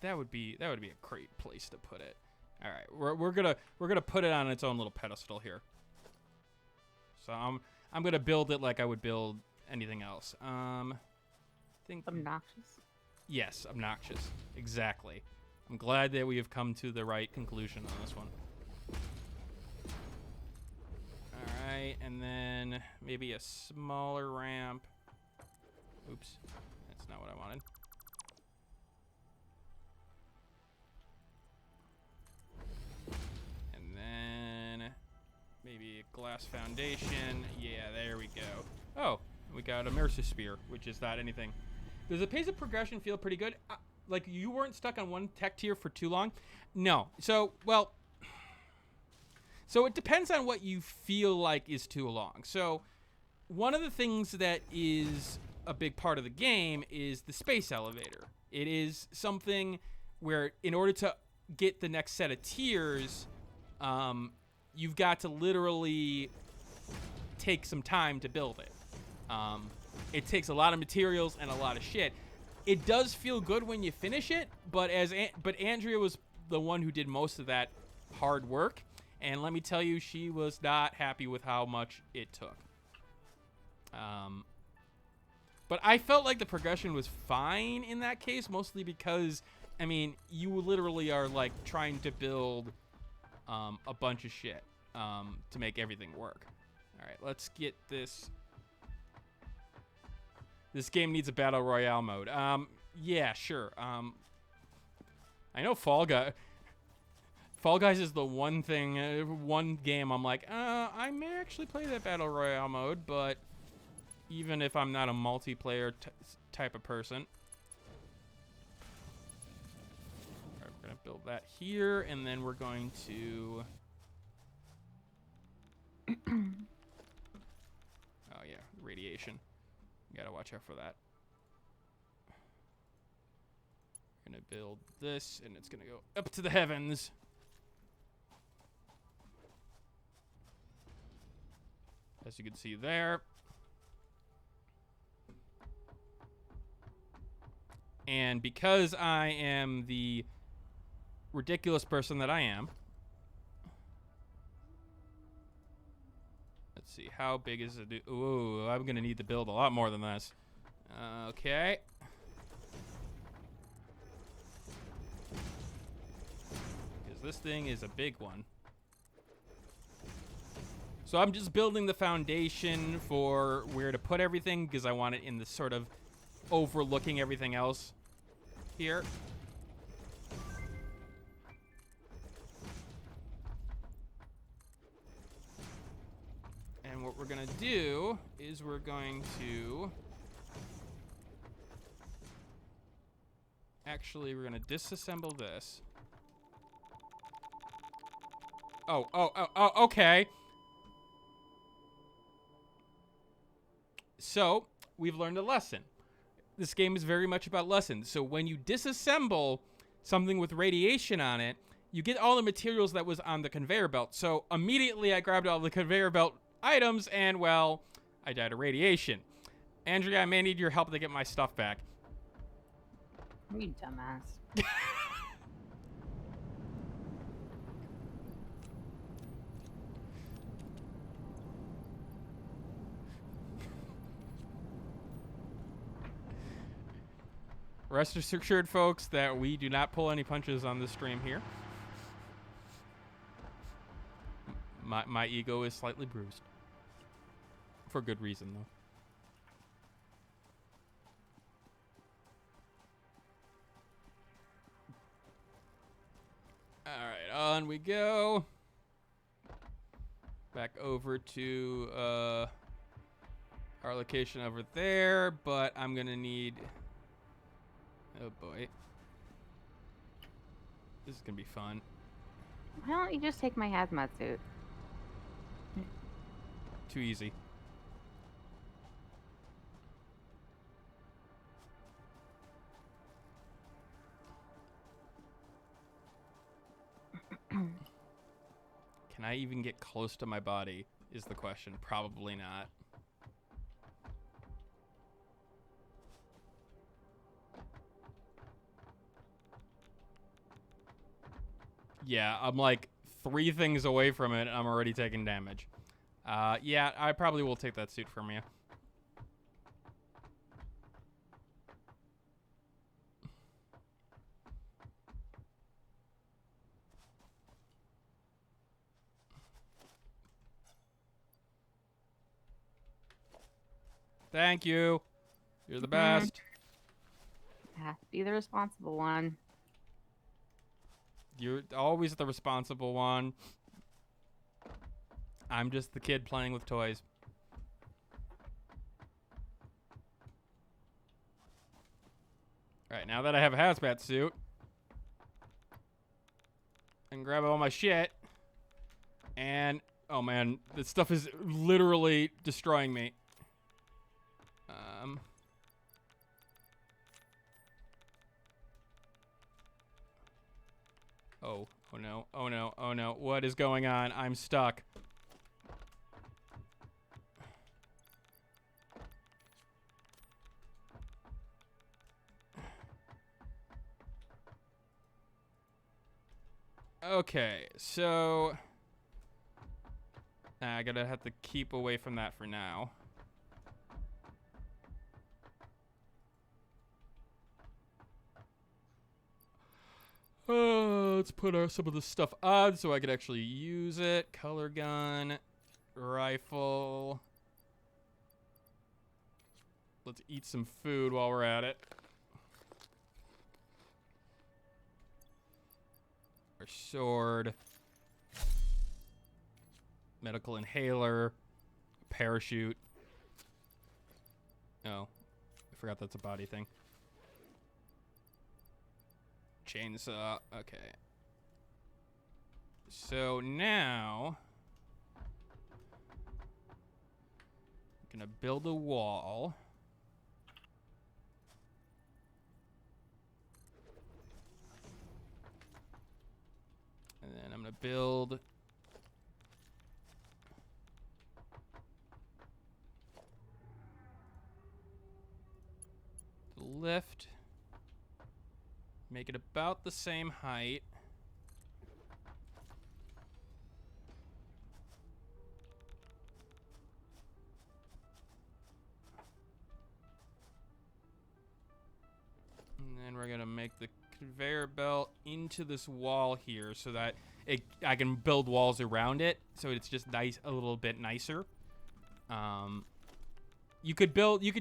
A: That would be a great place to put it. All right, we're gonna put it on its own little pedestal here. So I'm gonna build it like I would build anything else. Think
B: Obnoxious.
A: yes, obnoxious. Exactly. I'm glad that we have come to the right conclusion on this one. All right, and then maybe a smaller ramp. Oops, that's not what I wanted. Maybe a glass foundation. Yeah, there we go. Oh, we got a Mercer Spear, which is not anything. Does the pace of progression feel pretty good? Like, you weren't stuck on one tech tier for too long? No. So it depends on what you feel like is too long. So one of the things that is a big part of the game is the space elevator. It is something where in order to get the next set of tiers, you've got to literally take some time to build it. It takes a lot of materials and a lot of shit. It does feel good when you finish it, but Andrea was the one who did most of that hard work, and let me tell you, she was not happy with how much it took. But I felt like the progression was fine in that case, mostly because, I mean, you literally are like trying to build a bunch of shit to make everything work. All right, let's get this. This game needs a battle royale mode. Yeah, sure. I know Fall Guys is the one thing, one game I'm like, I may actually play that battle royale mode, but even if I'm not a multiplayer type of person. All right, we're gonna build that here, and then we're going to. Oh yeah, radiation. You gotta watch out for that. We're gonna build this, and it's gonna go up to the heavens. As you can see there. And because I am the ridiculous person that I am, let's see, how big is it? Ooh, I'm gonna need to build a lot more than this. Okay. Because this thing is a big one. So I'm just building the foundation for where to put everything because I want it in the sort of overlooking everything else here. And what we're gonna do is we're going to actually we're gonna disassemble this. Oh, okay. So we've learned a lesson. This game is very much about lessons. So when you disassemble something with radiation on it, you get all the materials that was on the conveyor belt. So immediately I grabbed all the conveyor belt items and, well, I died of radiation. Andrea, I may need your help to get my stuff back.
B: You dumbass.
A: Rest assured, folks, that we do not pull any punches on this stream here. My ego is slightly bruised. For good reason, though. Alright, on we go. Back over to our location over there, but I'm going to need... Oh, boy. This is going to be fun.
B: Why don't you just take my hazmat suit?
A: Too easy. Can I even get close to my body is the question. Probably not. Yeah, I'm like 3 things away from it, and I'm already taking damage. Yeah, I probably will take that suit from you. Thank you. You're the best.
B: Have to be the responsible one.
A: You're always the responsible one. I'm just the kid playing with toys. Alright, now that I have a hazmat suit, I can grab all my shit. And, oh man, this stuff is literally destroying me. Oh no, oh no, oh no. What is going on? I'm stuck. Okay, so... I gotta have to keep away from that for now. Let's put some of this stuff on so I can actually use it. Color gun, rifle. Let's eat some food while we're at it. Our sword. Medical inhaler. Parachute. Oh, I forgot that's a body thing. Chainsaw. Okay. So now I'm gonna build a wall. And then I'm gonna build the lift. Make it about the same height. And then we're gonna make the conveyor belt into this wall here so that I can build walls around it, so it's just nice, a little bit nicer. You could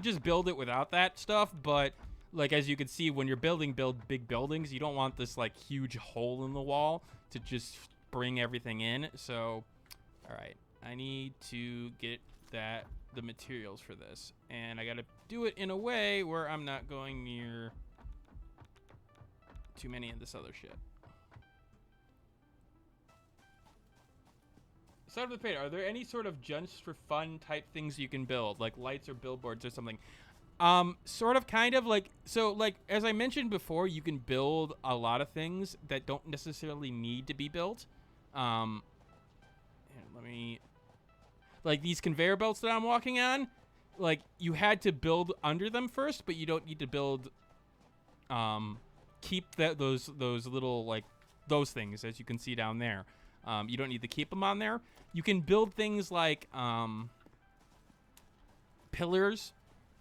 A: just build it without that stuff, but like as you can see, when you're building big buildings, you don't want this like huge hole in the wall to just bring everything in. So, all right, I need to get the materials for this, and I gotta do it in a way where I'm not going near too many of this other shit. Start with the page. Are there any sort of just for fun type things you can build, like lights or billboards or something? Sort of, kind of, like, so, like, as I mentioned before, you can build a lot of things that don't necessarily need to be built. Here, let me, like, these conveyor belts that I'm walking on, like, you had to build under them first, but you don't need to build, keep those little, like, those things, as you can see down there. You don't need to keep them on there. You can build things like, pillars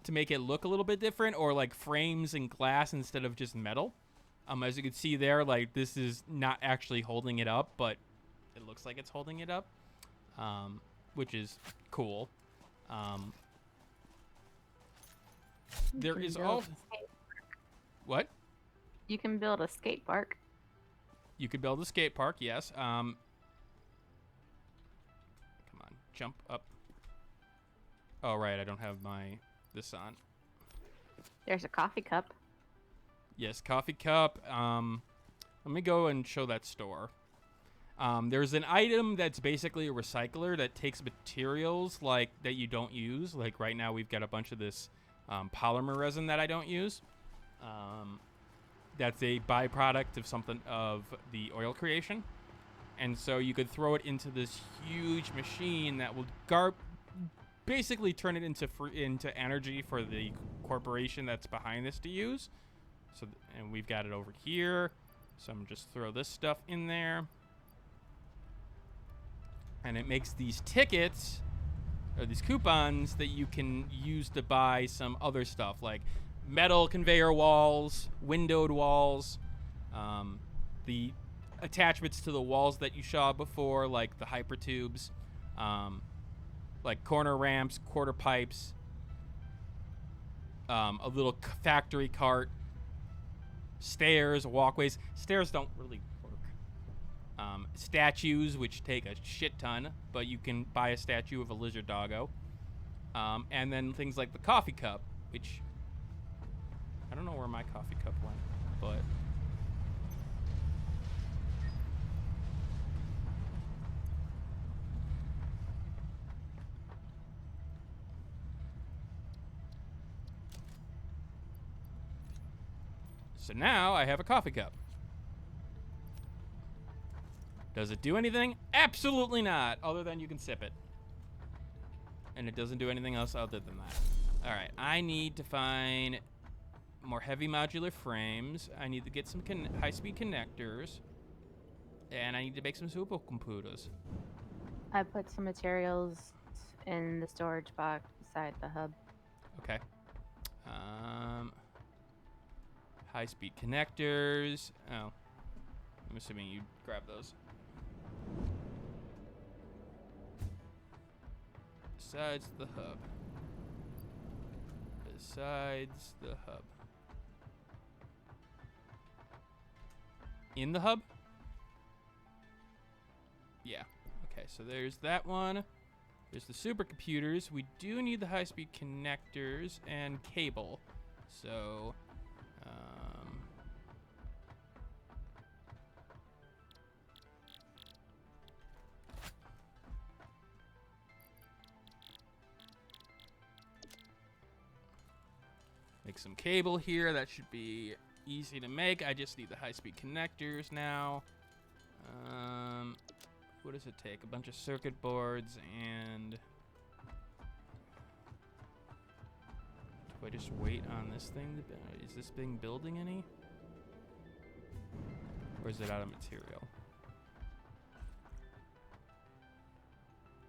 A: to make it look a little bit different, or like frames and glass instead of just metal. As you can see there, like this is not actually holding it up, but it looks like it's holding it up, which is cool. There is also what?
B: You can build a skate park.
A: You could build a skate park, yes. Come on, jump up. Oh, right. I don't have this on.
B: There's a coffee cup.
A: Yes, coffee cup. Let me go and show that store. There's an item that's basically a recycler that takes materials like that you don't use. Like right now, we've got a bunch of this polymer resin that I don't use. That's a byproduct of the oil creation, and so you could throw it into this huge machine that will basically turn it into energy for the corporation that's behind this to use. So, and we've got it over here. So I'm just throw this stuff in there. And it makes these tickets, or these coupons, that you can use to buy some other stuff, like metal conveyor walls, windowed walls, the attachments to the walls that you saw before, like the hypertubes, like corner ramps, quarter pipes, a little factory cart, stairs, walkways. Stairs don't really work. Statues, which take a shit ton, but you can buy a statue of a lizard doggo. And then things like the coffee cup, which I don't know where my coffee cup went, but so now I have a coffee cup. Does it do anything? Absolutely not, other than you can sip it. And it doesn't do anything else other than that. All right, I need to find more heavy modular frames. I need to get some high-speed connectors. And I need to make some supercomputers.
B: I put some materials in the storage box beside the hub.
A: Okay. High-speed connectors. Oh. I'm assuming you grab those. Besides the hub. Besides the hub. In the hub? Yeah. Okay, so there's that one. There's the supercomputers. We do need the high-speed connectors and cable. So, make some cable here. That should be easy to make. I just need the high-speed connectors now. What does it take? A bunch of circuit boards and... Do I just wait on this thing? Is this thing building any? Or is it out of material?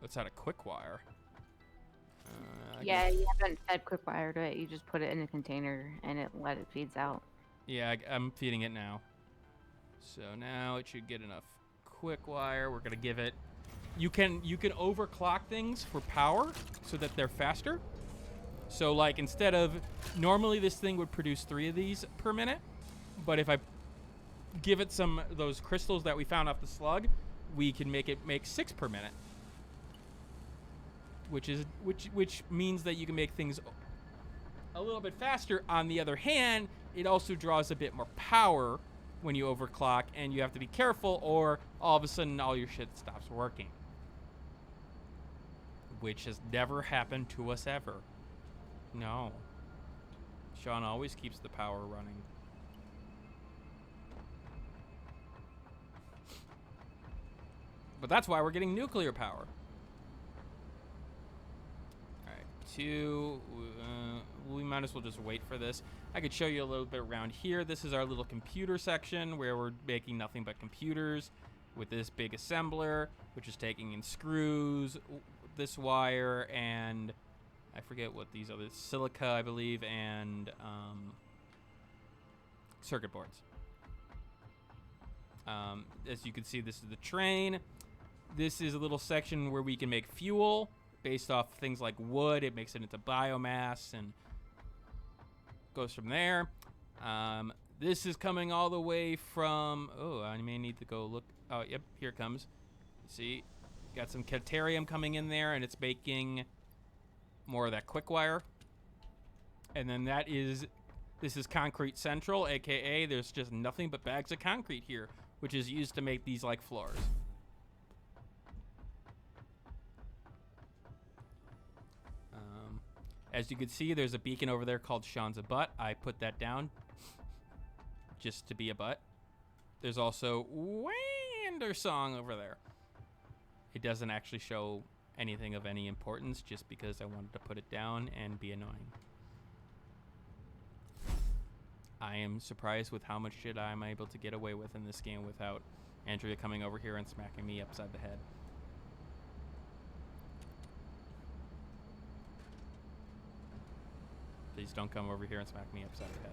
A: It's out of quick wire.
B: Yeah, you haven't fed quick wire to it. You just put it in a container and it feeds out.
A: Yeah, I'm feeding it now. So now it should get enough quick wire. We're gonna give it. You can overclock things for power so that they're faster. So like instead of normally this thing would produce 3 of these per minute, but if I give it some of those crystals that we found off the slug, we can make it make 6 per minute. Which means that you can make things a little bit faster. On the other hand, it also draws a bit more power when you overclock, and you have to be careful or all of a sudden all your shit stops working. Which has never happened to us ever. No. Sean always keeps the power running. But that's why we're getting nuclear power. We might as well just wait for this. I could show you a little bit around here. This is our little computer section where we're making nothing but computers with this big assembler, which is taking in screws, this wire, and I forget what these are. Silica, I believe, and circuit boards. As you can see, this is the train. This is a little section where we can make fuel. Based off things like wood, it makes it into biomass and goes from there. This is coming all the way from... Oh, I may need to go look. Oh, yep, here it comes. See, got some Caterium coming in there, and it's making more of that quick wire. And then this is Concrete Central, aka there's just nothing but bags of concrete here, which is used to make these like floors. As you can see, there's a beacon over there called Sean's a Butt. I put that down just to be a butt. There's also Wander Song over there. It doesn't actually show anything of any importance, just because I wanted to put it down and be annoying. I am surprised with how much shit I'm able to get away with in this game without Andrea coming over here and smacking me upside the head. Please don't come over here and smack me upside the head.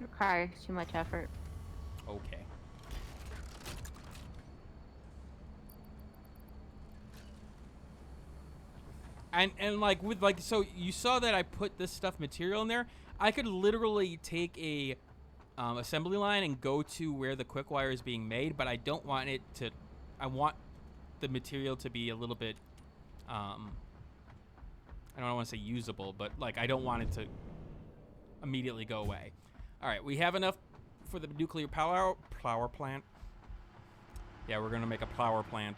B: Requires too much effort.
A: Okay. And like with like, so you saw that I put this stuff material in there. I could literally take a assembly line and go to where the quick wire is being made, but I don't want it to. I want the material to be a little bit. I don't want to say usable, but like I don't want it to immediately go away. All right, we have enough for the nuclear power plant. Yeah, we're gonna make a power plant.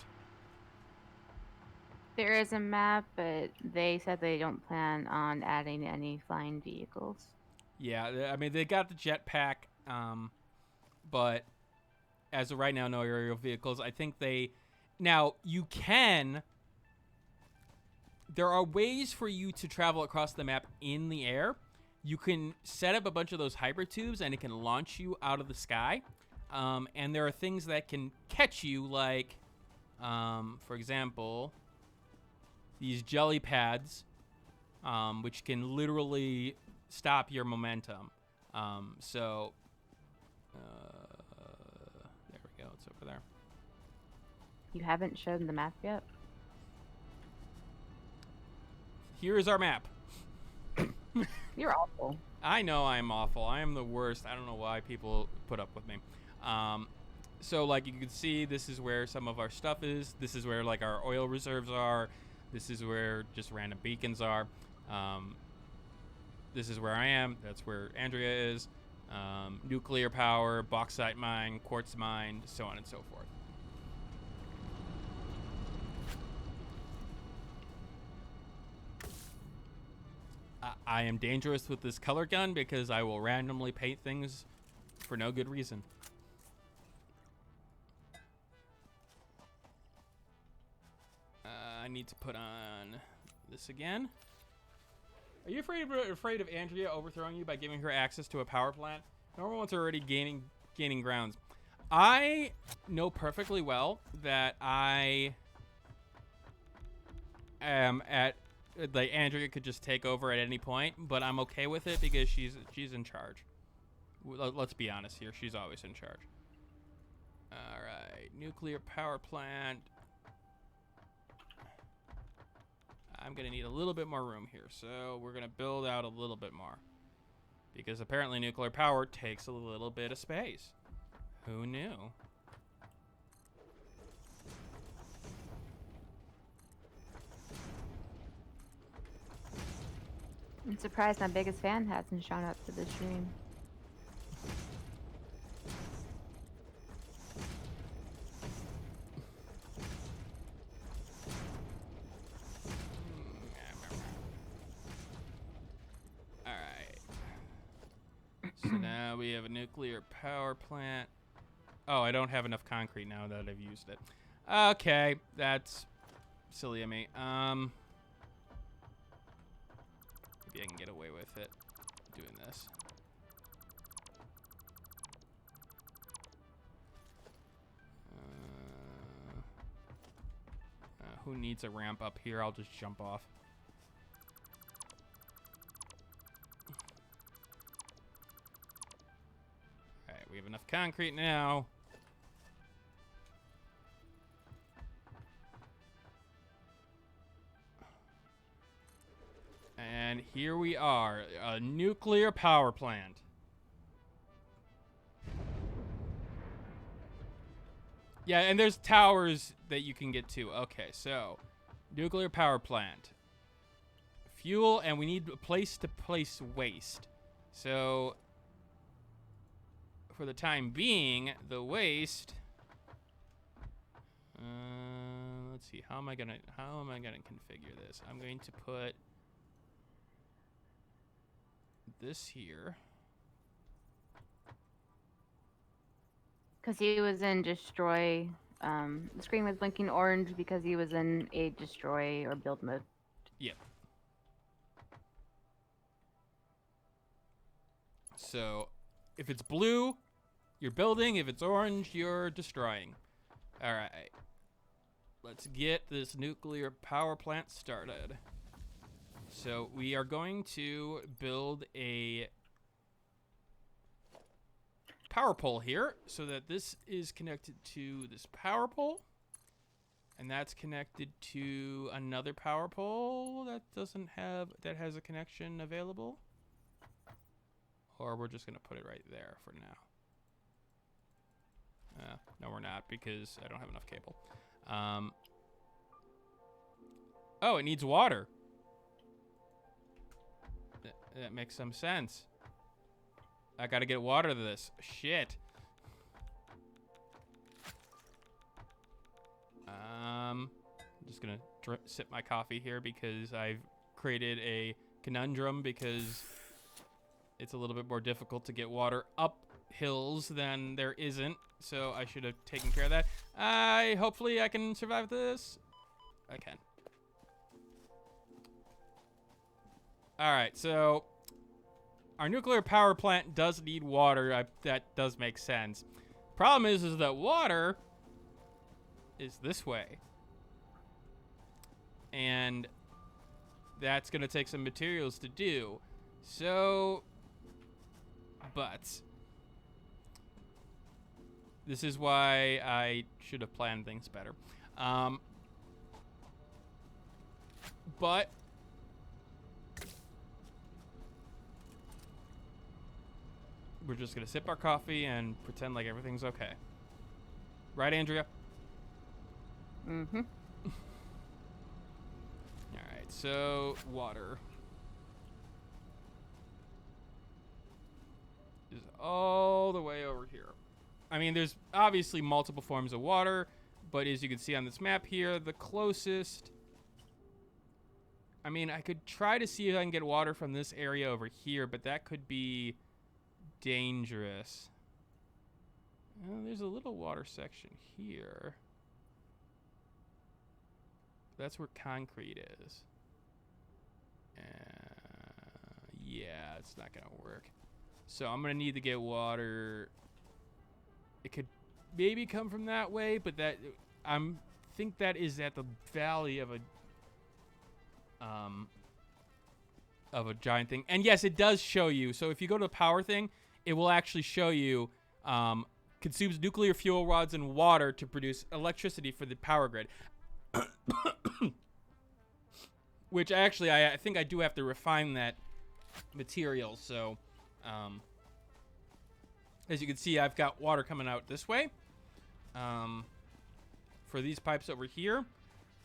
B: There is a map, but they said they don't plan on adding any flying vehicles.
A: Yeah, I mean they got the jetpack, but as of right now, no aerial vehicles. I think now you can. There are ways for you to travel across the map in the air. You can set up a bunch of those hyper tubes and it can launch you out of the sky. And there are things that can catch you, like, for example, these jelly pads, which can literally stop your momentum. There we go. It's over there.
B: You haven't shown the map yet?
A: Here is our map.
B: You're awful.
A: I know I'm awful. I am the worst. I don't know why people put up with me. So like you can see, this is where some of our stuff is. This is where like our oil reserves are. This is where just random beacons are. This is where I am. That's where Andrea is. Nuclear power, bauxite mine, quartz mine, so on and so forth. I am dangerous with this color gun because I will randomly paint things for no good reason. I need to put on this again. Are you afraid of Andrea overthrowing you by giving her access to a power plant? Normal ones are already gaining grounds. I know perfectly well that I am at like Andrea could just take over at any point, but I'm okay with it because she's in charge. Let's be honest here, she's always in charge. All right, nuclear power plant. I'm gonna need a little bit more room here, so we're gonna build out a little bit more because apparently nuclear power takes a little bit of space. Who knew?
B: I'm surprised my biggest fan hasn't shown up to the stream.
A: Alright. So now we have a nuclear power plant. Oh, I don't have enough concrete now that I've used it. Okay, that's silly of me. Maybe I can get away with it doing this. Who needs a ramp up here? I'll just jump off. Alright, we have enough concrete now. And here we are, a nuclear power plant. Yeah, and there's towers that you can get to. Okay, so nuclear power plant. fuel, and we need a place to place waste. So, for the time being, the waste. Let's see. How am I gonna configure this? I'm going to put this here.
B: Because he was in destroy. The screen was blinking orange because he was in a destroy or build mode.
A: Yep. So, if it's blue, you're building. If it's orange, you're destroying. All right. Let's get this nuclear power plant started. So, we are going to build a power pole here so that this is connected to this power pole. And that's connected to another power pole that has a connection available. Or we're just going to put it right there for now. No, we're not, because I don't have enough cable. Oh, it needs water. That makes some sense. I got to get water to this. Shit. I'm just going to sip my coffee here because I've created a conundrum because it's a little bit more difficult to get water up hills than there isn't. So I should have taken care of that. Hopefully I can survive this. I can. All right, so our nuclear power plant does need water. That does make sense. Problem is that water is this way. And that's going to take some materials to do. So, but this is why I should have planned things better. But we're just going to sip our coffee and pretend like everything's okay. Right, Andrea?
B: Mm-hmm.
A: All right, so water is all the way over here. I mean, there's obviously multiple forms of water, but as you can see on this map here, the closest... I mean, I could try to see if I can get water from this area over here, but that could be dangerous. There's a little water section here. That's where concrete is. Yeah, it's not gonna work. So I'm gonna need to get water. It could maybe come from that way, but think that is at the valley of a giant thing. And yes, it does show you. So if you go to the power thing, it will actually show you consumes nuclear fuel rods and water to produce electricity for the power grid. Which actually, I think I do have to refine that material. So, as you can see, I've got water coming out this way for these pipes over here.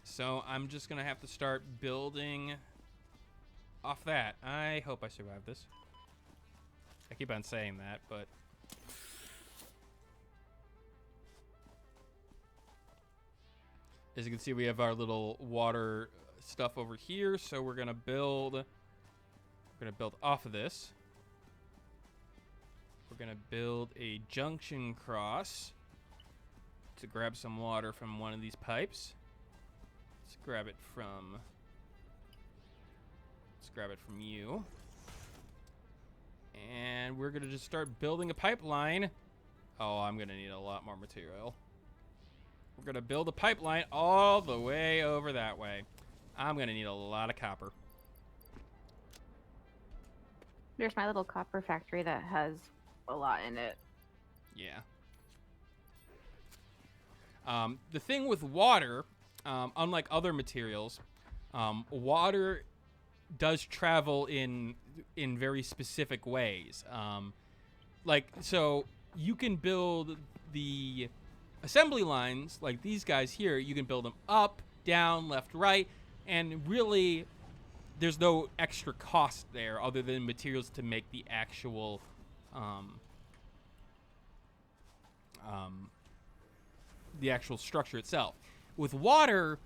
A: So I'm just going to have to start building off that. I hope I survive this. I keep on saying that, but... As you can see, we have our little water stuff over here, so we're gonna build off of this. We're gonna build a junction cross to grab some water from one of these pipes. Let's grab it from you. And we're gonna just start building a pipeline. Oh, I'm gonna need a lot more material. We're going to build a pipeline all the way over that way. I'm going to need a lot of copper.
B: There's my little copper factory that has a lot in it.
A: Yeah. The thing with water, unlike other materials, water does travel in very specific ways. So you can build the assembly lines like these guys here. You can build them up, down, left, right, and really there's no extra cost there other than materials to make the actual structure itself. With water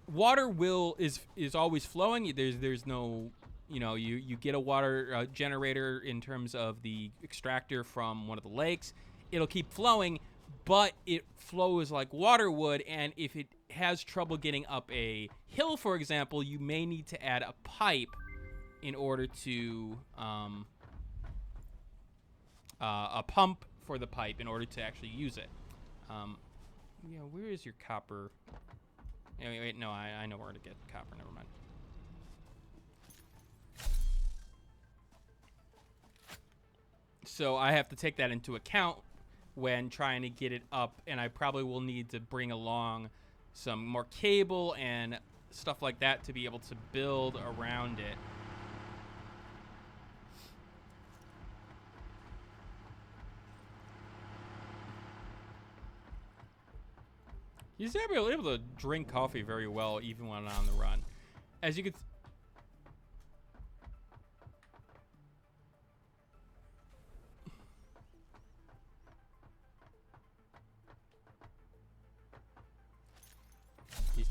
A: is always flowing. There's no, you get a water generator in terms of the extractor from one of the lakes. It'll keep flowing, but it flows like water would, and if it has trouble getting up a hill, for example, you may need to add a pipe in order to a pump for the pipe in order to actually use it. Where is your copper? Wait, no, I know where to get copper. Never mind. So I have to take that into account when trying to get it up, and I probably will need to bring along some more cable and stuff like that to be able to build around it. He's able to drink coffee very well even when on the run. As you can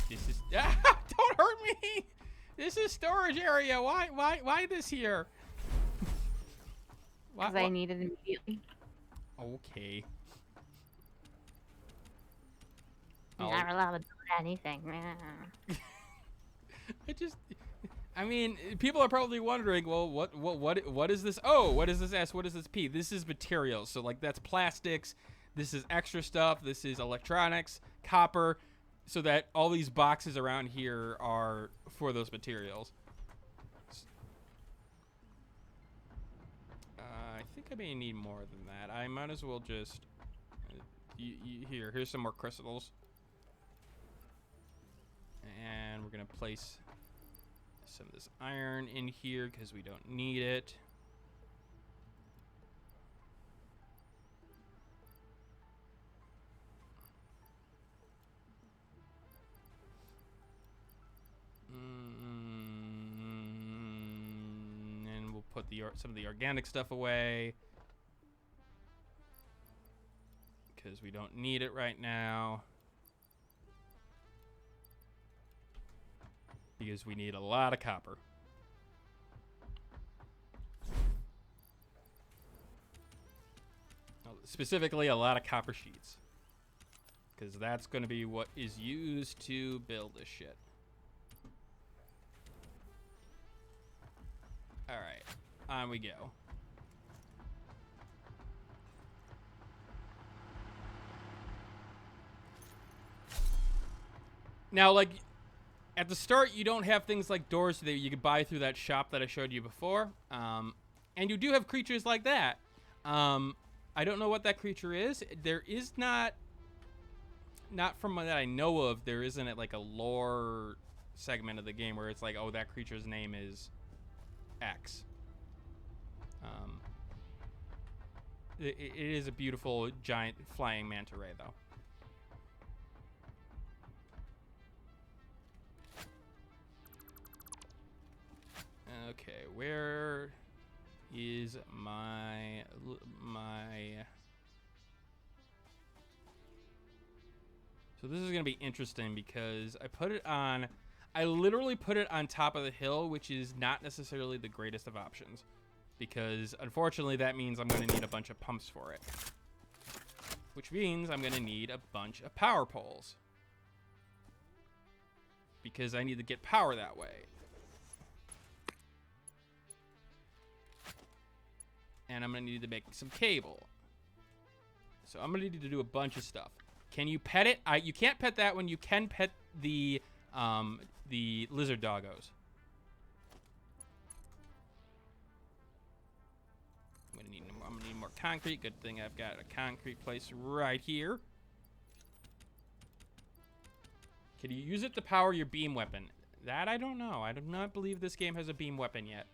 A: This is don't hurt me. This is storage area. Why this here?
B: Because I need it immediately.
A: Okay.
B: You're not allowed to do anything.
A: I mean, people are probably wondering, well, what is this? Oh, what is this S? What is this P? This is materials. So like that's plastics. This is extra stuff. This is electronics, copper. So that all these boxes around here are for those materials. I think I may need more than that. I might as well just... here's some more crystals. And we're going to place some of this iron in here because we don't need it. And we'll put some of the organic stuff away because we don't need it right now. Because we need a lot of copper. Specifically, a lot of copper sheets. Because that's going to be what is used to build this shit. Alright, on we go. Now, like, at the start, you don't have things like doors that you could buy through that shop that I showed you before. And you do have creatures like that. I don't know what that creature is. There is not from that I know of, there isn't like a lore segment of the game where it's like, oh, that creature's name is X. It is a beautiful giant flying manta ray, though. Okay, where is my So this is going to be interesting because I literally put it on top of the hill, which is not necessarily the greatest of options. Because, unfortunately, that means I'm going to need a bunch of pumps for it. Which means I'm going to need a bunch of power poles. Because I need to get power that way. And I'm going to need to make some cable. So I'm going to need to do a bunch of stuff. Can you pet it? You can't pet that one. You can pet the lizard doggos. I'm gonna need more concrete. Good thing I've got a concrete place right here. Can you use it to power your beam weapon? That I don't know. I do not believe this game has a beam weapon yet.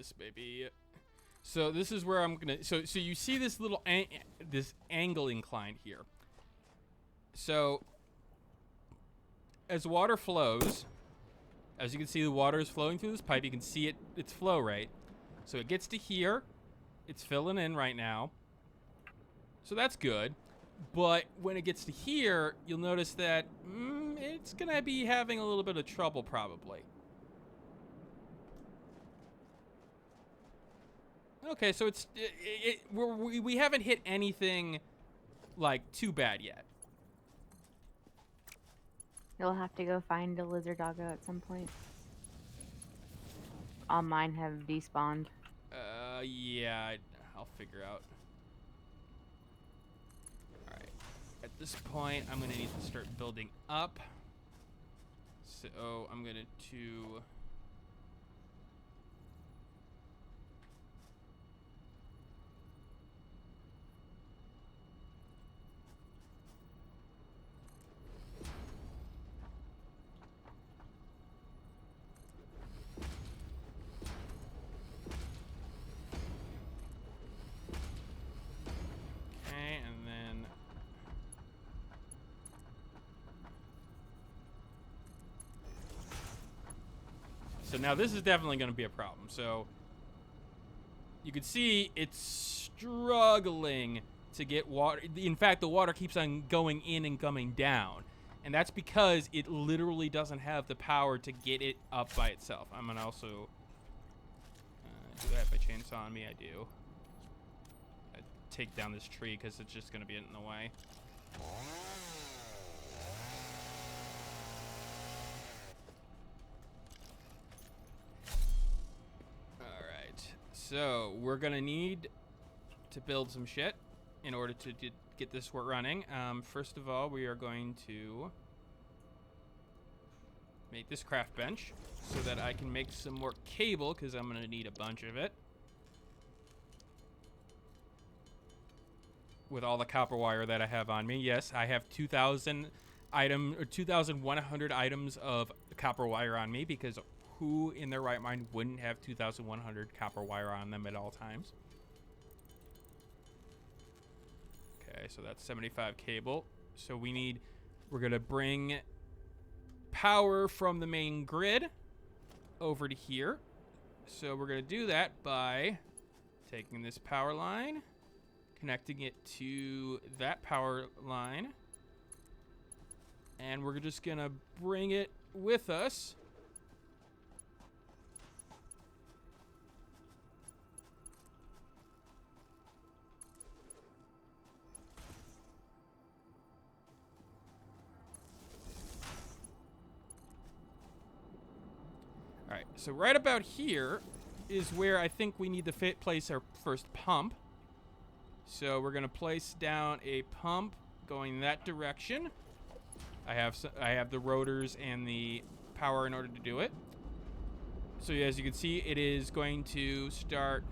A: this maybe. So this is where I'm gonna. So you see this little this angle incline here. So as water flows, as you can see, the water is flowing through this pipe. You can see its flow rate. So it gets to here. It's filling in right now. So that's good. But when it gets to here, you'll notice that it's going to be having a little bit of trouble probably. Okay, so we haven't hit anything like too bad yet.
B: You'll have to go find a lizard doggo at some point. All mine have despawned.
A: Yeah, I'll figure out. All right. At this point, I'm gonna need to start building up. So I'm gonna do. So now this is definitely going to be a problem. So you can see it's struggling to get water. In fact, the water keeps on going in and coming down. And that's because it literally doesn't have the power to get it up by itself. I'm going to also... do I have my chainsaw on me? I do. I take down this tree because it's just going to be in the way. So we're gonna need to build some shit in order to get this work running. First of all, we are going to make this craft bench so that I can make some more cable because I'm gonna need a bunch of it. With all the copper wire that I have on me, yes, I have 2,100 items of copper wire on me because who in their right mind wouldn't have 2,100 copper wire on them at all times? Okay, so that's 75 cable. So we're gonna bring power from the main grid over to here. So we're gonna do that by taking this power line, connecting it to that power line, and we're just gonna bring it with us. Alright, so right about here is where I think we need to place our first pump. So we're going to place down a pump going that direction. I have the rotors and the power in order to do it. So as you can see, it is going to start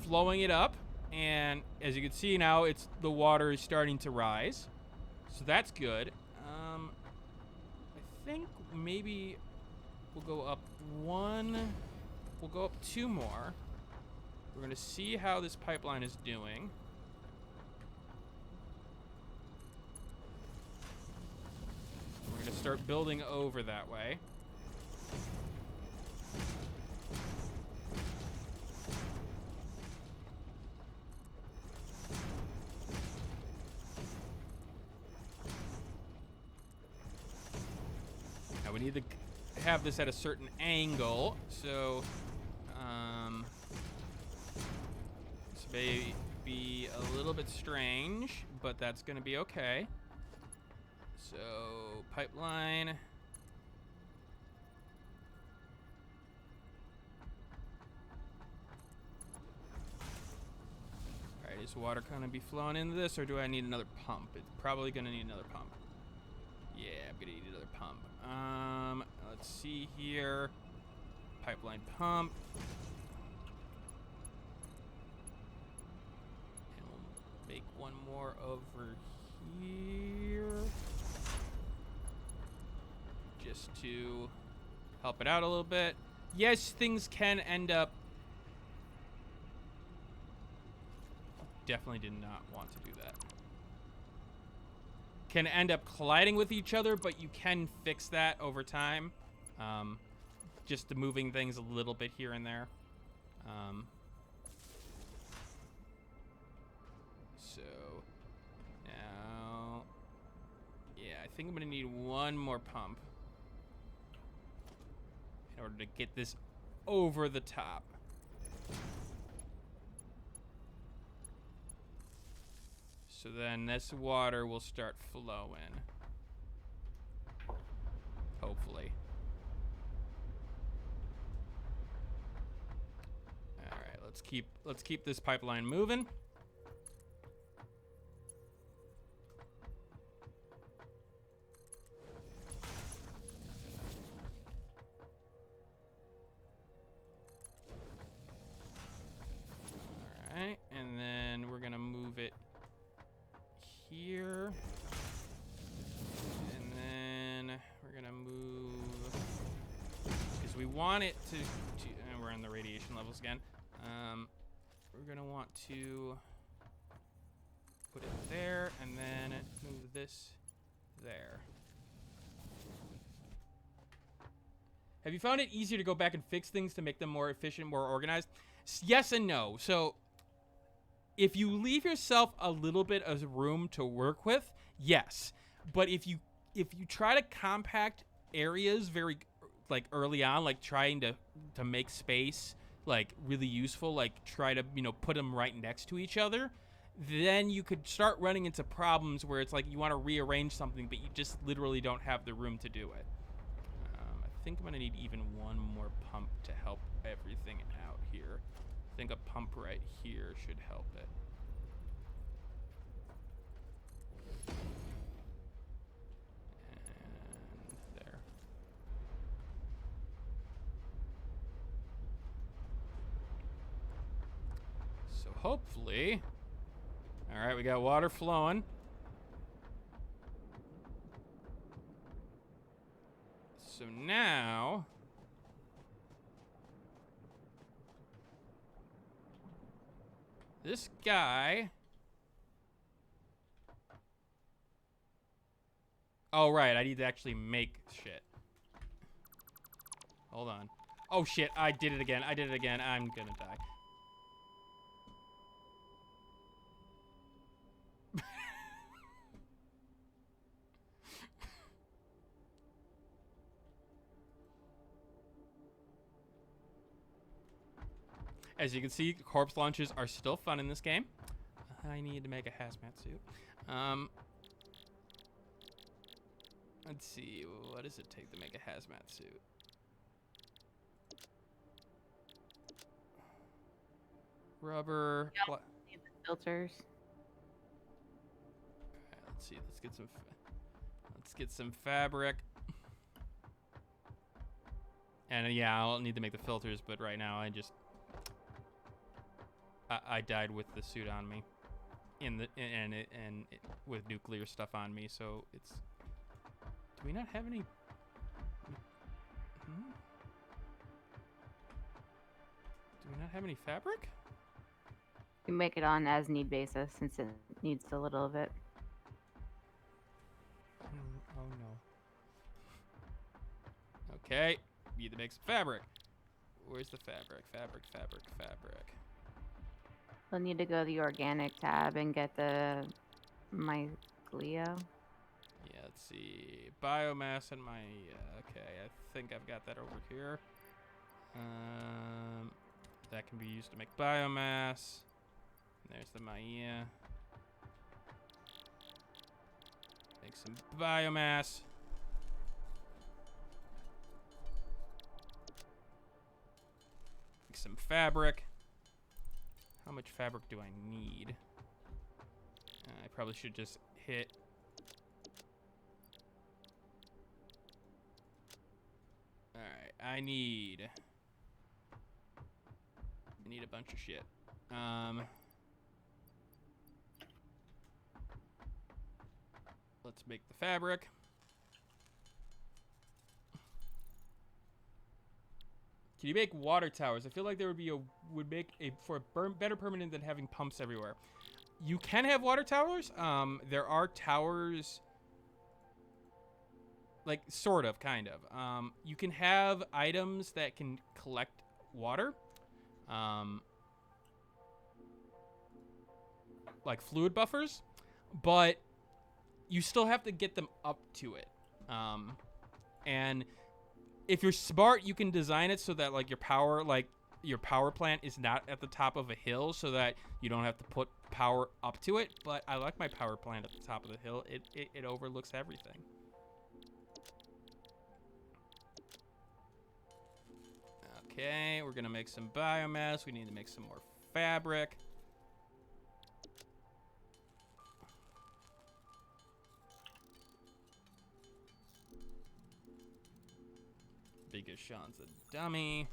A: flowing it up. And as you can see now, the water is starting to rise. So that's good. I think maybe... we'll go up one. We'll go up two more. We're going to see how this pipeline is doing. We're going to start building over that way. Now we need to have this at a certain angle, so this may be a little bit strange, but that's going to be okay. So pipeline. All right, is water going to be flowing into this, or do I need another pump? It's probably going to need another pump. Yeah, I'm going to need another pump. Let's see here. Pipeline pump. And we'll make one more over here. Just to help it out a little bit. yes, things can end up... Definitely did not want to do that. Can end up colliding with each other, but you can fix that over time. Just moving things a little bit here and there. So now, yeah, I think I'm gonna need one more pump in order to get this over the top. So then this water will start flowing. Hopefully. All right, let's keep this pipeline moving. All right, and then we're gonna move it here. And then we're gonna move, because we want it to and we're on the radiation levels again. We're gonna want to put it there and then move this there. Have you found it easier to go back and fix things to make them more efficient, more organized? Yes and no. So if you leave yourself a little bit of room to work with, yes. But if you try to compact areas very like early on, like trying to make space like really useful, like try to, you know, put them right next to each other, then you could start running into problems where it's like you want to rearrange something, but you just literally don't have the room to do it. I think I'm gonna need even one more pump to help everything out here. I think a pump right here should help it. And there. So hopefully, all right, we got water flowing. So now, this guy. Oh, right, I need to actually make shit. Hold on. Oh, shit, I did it again. I'm gonna die. As you can see, corpse launches are still fun in this game. I need to make a hazmat suit. Let's see, what does it take to make a hazmat suit? Rubber.
B: Yeah, need the filters.
A: Right, let's see. Let's get some fabric. And yeah, I'll need to make the filters, but right now I died with the suit on me, with nuclear stuff on me. So it's. Do we not have any? Do we not have any fabric?
B: You make it on as need basis since it needs a little of it.
A: Oh no. Okay, need to make some fabric. Where's the fabric? Fabric.
B: We'll need to go to the organic tab and get the mycelium.
A: Yeah, let's see. Biomass and my. Okay, I think I've got that over here. That can be used to make biomass. There's the Maya. Make some biomass. Make some fabric. How much fabric do I need? I probably should just hit. Alright, I need a bunch of shit. Let's make the fabric. Can you make water towers? I feel like there would make a better permanent than having pumps everywhere. You can have water towers. There are towers, like sort of, kind of. You can have items that can collect water, like fluid buffers, but you still have to get them up to it. And if you're smart, you can design it so that like your power plant is not at the top of a hill, so that you don't have to put power up to it. But I like my power plant at the top of the hill. It overlooks everything. Okay, we're gonna make some biomass. We need to make some more fabric. Because Sean's a dummy.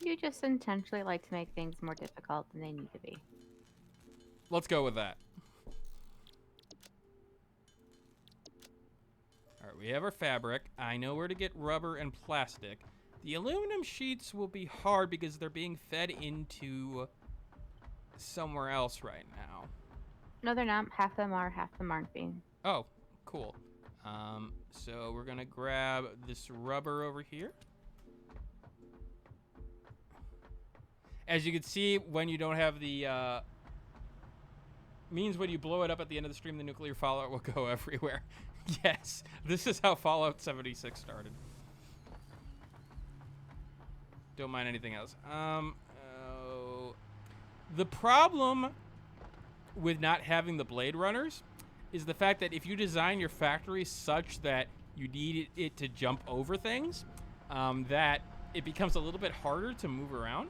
B: You just intentionally like to make things more difficult than they need to be.
A: Let's go with that. All right, we have our fabric. I know where to get rubber and plastic. The aluminum sheets will be hard because they're being fed into somewhere else right now.
B: No, they're not. Half of them are, half of them aren't being.
A: Oh, cool. So we're gonna grab this rubber over here. As you can see, when you don't have the means when you blow it up at the end of the stream, the nuclear fallout will go everywhere. Yes, this is how Fallout 76 started. Don't mind anything else. The problem with not having the blade runners is the fact that if you design your factory such that you need it to jump over things, that it becomes a little bit harder to move around,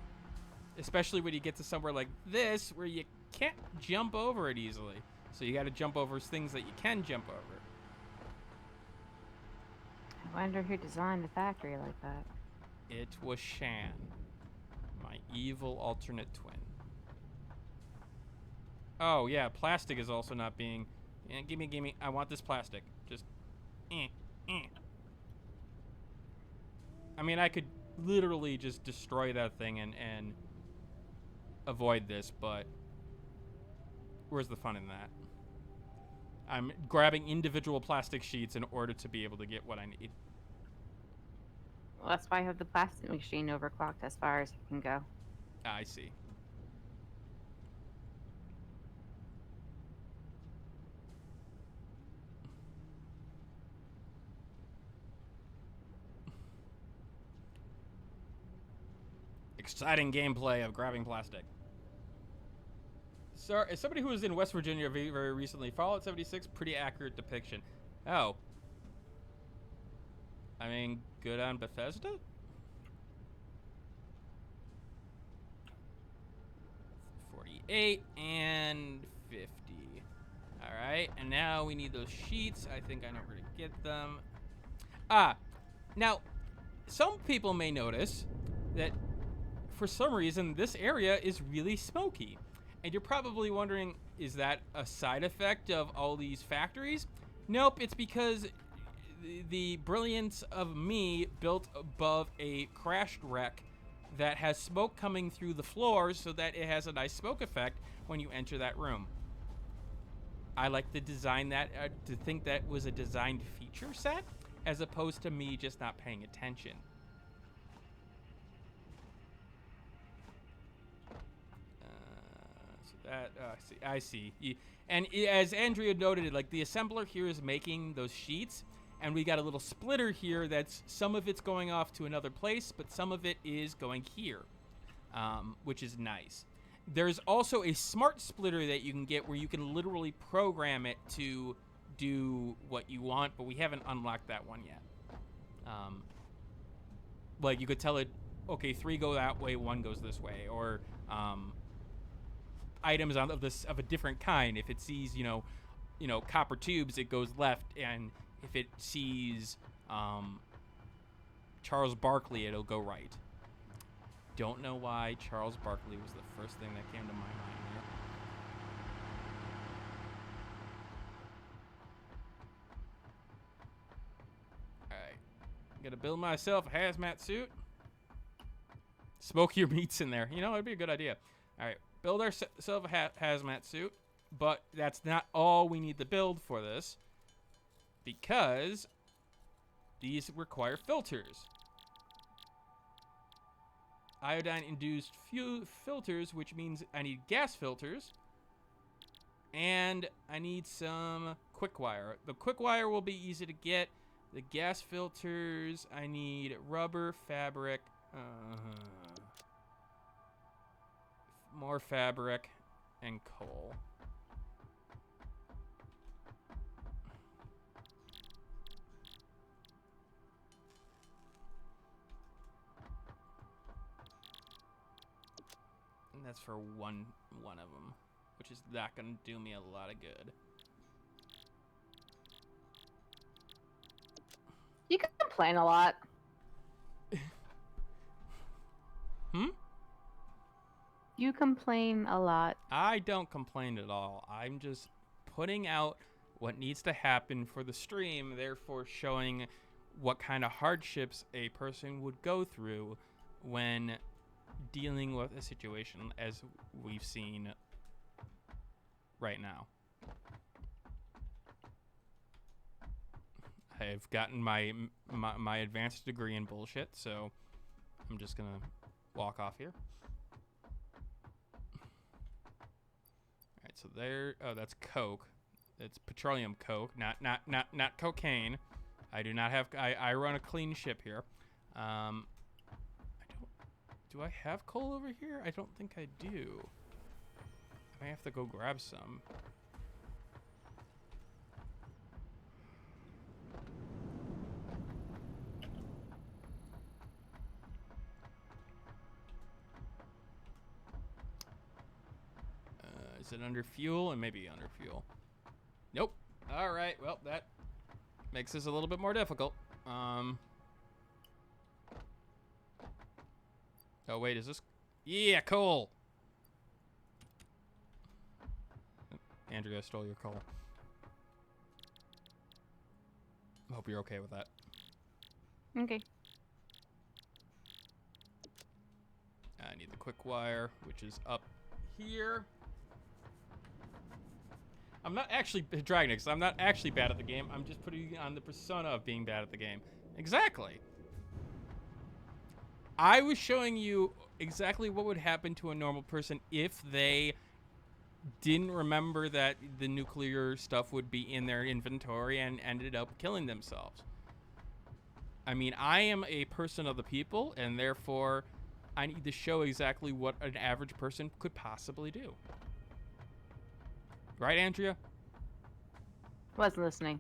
A: especially when you get to somewhere like this where you can't jump over it easily. So you got to jump over things that you can jump over.
B: I wonder who designed the factory like that.
A: It was Shan, my evil alternate twin. Oh yeah, plastic is also not being. Yeah, gimme. I want this plastic. Just. I mean, I could literally just destroy that thing and avoid this, but where's the fun in that? I'm grabbing individual plastic sheets in order to be able to get what I need.
B: Well, that's why I have the plastic machine overclocked as far as it can go.
A: I see. Exciting gameplay of grabbing plastic. So, as somebody who was in West Virginia very, very recently, Fallout 76, pretty accurate depiction. Oh. I mean, good on Bethesda? $48 and $50. Alright, and now we need those sheets. I think I know where to get them. Now, some people may notice that for some reason this area is really smoky. And you're probably wondering, is that a side effect of all these factories? Nope, it's because the brilliance of me built above a crashed wreck that has smoke coming through the floors so that it has a nice smoke effect when you enter that room. I like to design that, to think that was a designed feature set, as opposed to me just not paying attention. I see. And as Andrea noted, like the assembler here is making those sheets, and we got a little splitter here that's some of it's going off to another place, but some of it is going here, which is nice. There's also a smart splitter that you can get where you can literally program it to do what you want, but we haven't unlocked that one yet. Like you could tell it, okay, 3 go that way, 1 goes this way, or items of a different kind. If it sees, you know, copper tubes, it goes left, and if it sees Charles Barkley, it'll go right. Don't know why Charles Barkley was the first thing that came to my mind Gonna build myself a hazmat suit. Smoke your meats in there. You know, that'd be a good idea. All right, build ourselves a hazmat suit. But that's not all we need to build for this. Because these require filters. Iodine-induced filters, which means I need gas filters. And I need some quick wire. The quick wire will be easy to get. The gas filters, I need rubber, fabric, more fabric, and coal. And that's for one of them, which is not gonna do me a lot of good.
B: You can complain a lot. You complain a lot.
A: I don't complain at all. I'm just putting out what needs to happen for the stream, therefore showing what kind of hardships a person would go through when dealing with a situation as we've seen right now. I've gotten my advanced degree in bullshit, so I'm just gonna walk off here. All right, so there. Oh, that's coke. It's petroleum coke, not cocaine. I do not have. I run a clean ship here. I don't. Do I have coal over here? I don't think I do. I may have to go grab some. Is it under fuel? And maybe under fuel. Nope. All right. Well, that makes this a little bit more difficult. Oh, wait. Is this? Yeah, coal. Andrea stole your coal. I hope you're okay with that.
B: Okay.
A: I need the quick wire, which is up here. I'm not actually Dragnix. I'm not actually bad at the game. I'm just putting on the persona of being bad at the game. Exactly. I was showing you exactly what would happen to a normal person if they didn't remember that the nuclear stuff would be in their inventory and ended up killing themselves. I mean, I am a person of the people, and therefore I need to show exactly what an average person could possibly do. Right, Andrea?
B: Wasn't listening.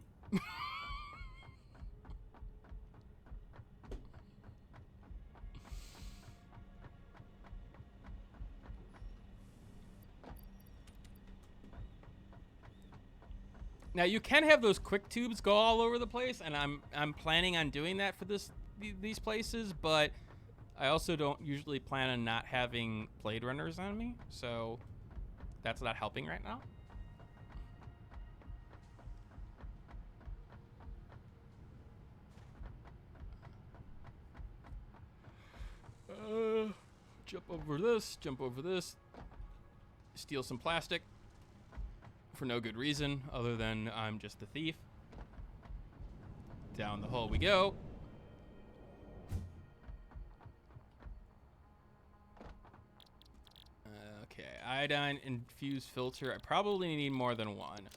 A: Now you can have those quick tubes go all over the place, and I'm planning on doing that for these places, but I also don't usually plan on not having Blade Runners on me, so that's not helping right now. Jump over this, steal some plastic for no good reason other than I'm just a thief. Down the hole we go. Okay, iodine infused filter. I probably need more than one.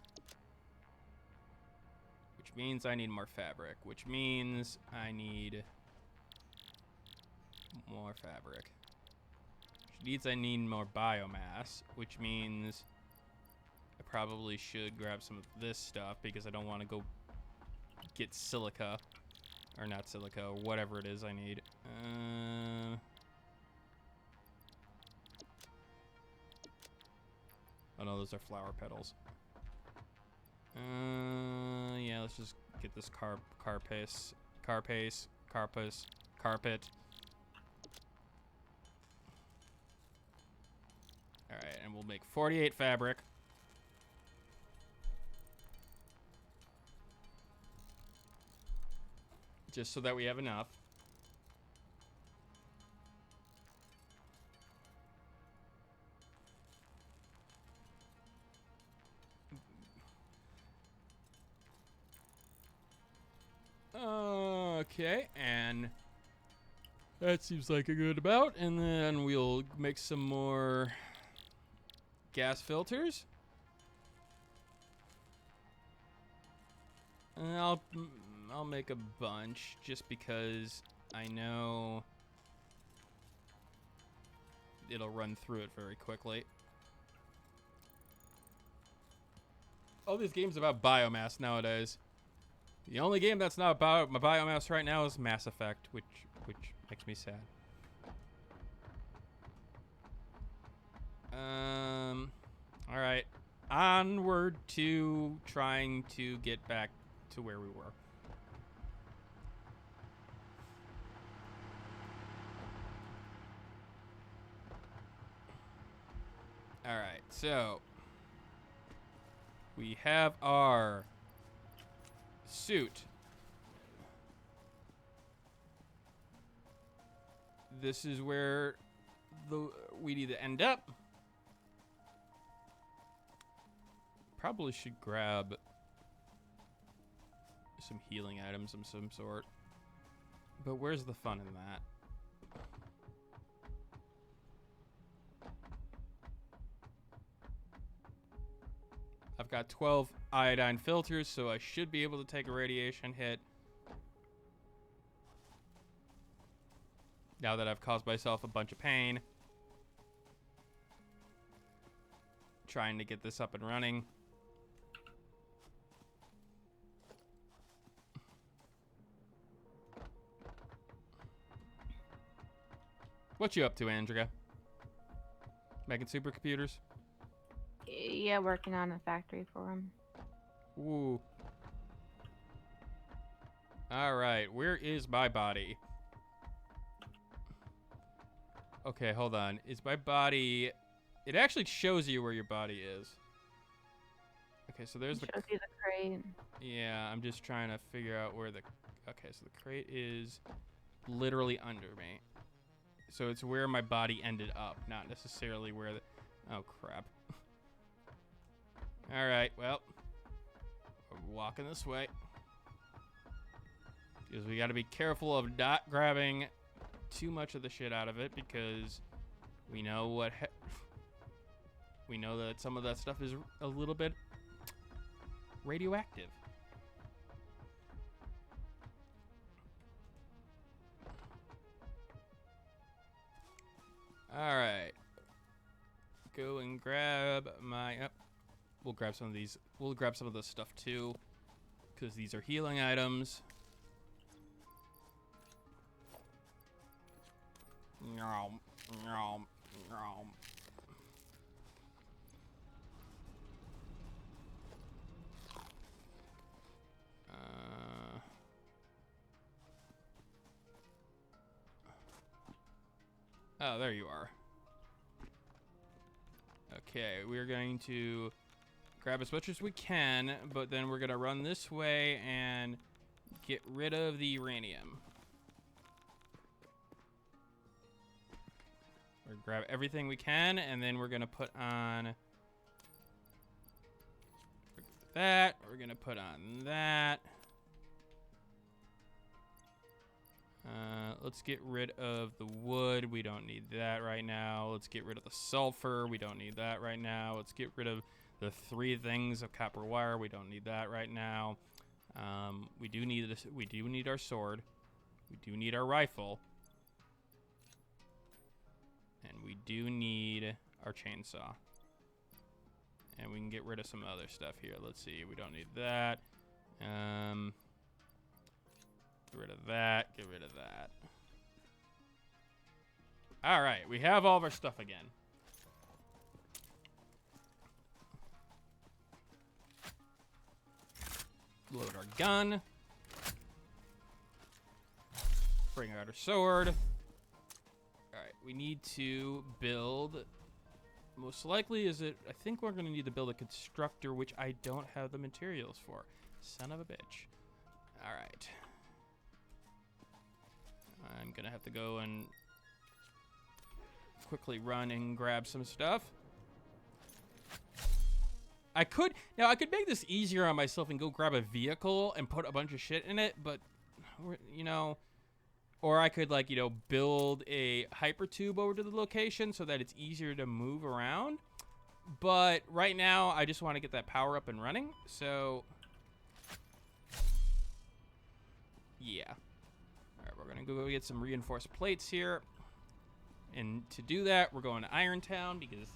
A: Which means I need more fabric, which means I need more fabric. Which means I need more biomass, which means I probably should grab some of this stuff because I don't want to go get silica. Or not silica, or whatever it is I need. Oh no, those are flower petals. Yeah, let's just get this carpet. Alright, and we'll make 48 fabric. just so that we have enough. Okay, and that seems like a good amount. And then we'll make some more gas filters. And I'll make a bunch just because I know it'll run through it very quickly. All these games about biomass nowadays. The only game that's not about my biomass right now is Mass Effect, which makes me sad. All right, onward to trying to get back to where we were. All right, so we have our suit. This is where we need to end up. Probably should grab some healing items of some sort. But where's the fun in that? I've got 12 iodine filters, so I should be able to take a radiation hit. Now that I've caused myself a bunch of pain. Trying to get this up and running. What you up to, Andrea? Making supercomputers?
B: Yeah, working on a factory for him.
A: Ooh. All right, where is my body? Okay, hold on. Is my body... It actually shows you where your body is. Okay, so there's
B: It shows you the crate.
A: Yeah, I'm just trying to figure out where the... Okay, so the crate is literally under me. So it's where my body ended up, not necessarily where the... Oh, crap. All right, well, we're walking this way. Because we got to be careful of not grabbing too much of the shit out of it, because we know what... we know that some of that stuff is a little bit radioactive. All right. Go and grab my... Oh, we'll grab some of these. We'll grab some of this stuff too, because these are healing items. Nom, nom, nom. Oh, there you are. Okay, we're going to grab as much as we can, but then we're going to run this way and get rid of the uranium. We're going to grab everything we can, and then we're going to put on that. We're going to put on that. Let's get rid of the wood. We don't need that right now. Let's get rid of the sulfur. We don't need that right now. Let's get rid of the 3 things of copper wire. We don't need that right now. We do need this. We do need our sword. We do need our rifle. And we do need our chainsaw. And we can get rid of some other stuff here. Let's see. We don't need that. Get rid of that. Get rid of that. All right. We have all of our stuff again. Load our gun. Bring out our sword. All right. We need to build... Most likely is it... I think we're going to need to build a constructor, which I don't have the materials for. Son of a bitch. All right. I'm gonna have to go and quickly run and grab some stuff. I could make this easier on myself and go grab a vehicle and put a bunch of shit in it, but you know, or I could like, you know, build a hyper tube over to the location so that it's easier to move around. But right now I just want to get that power up and running. So yeah. All right, we're going to go get some reinforced plates here. And to do that, we're going to Irontown because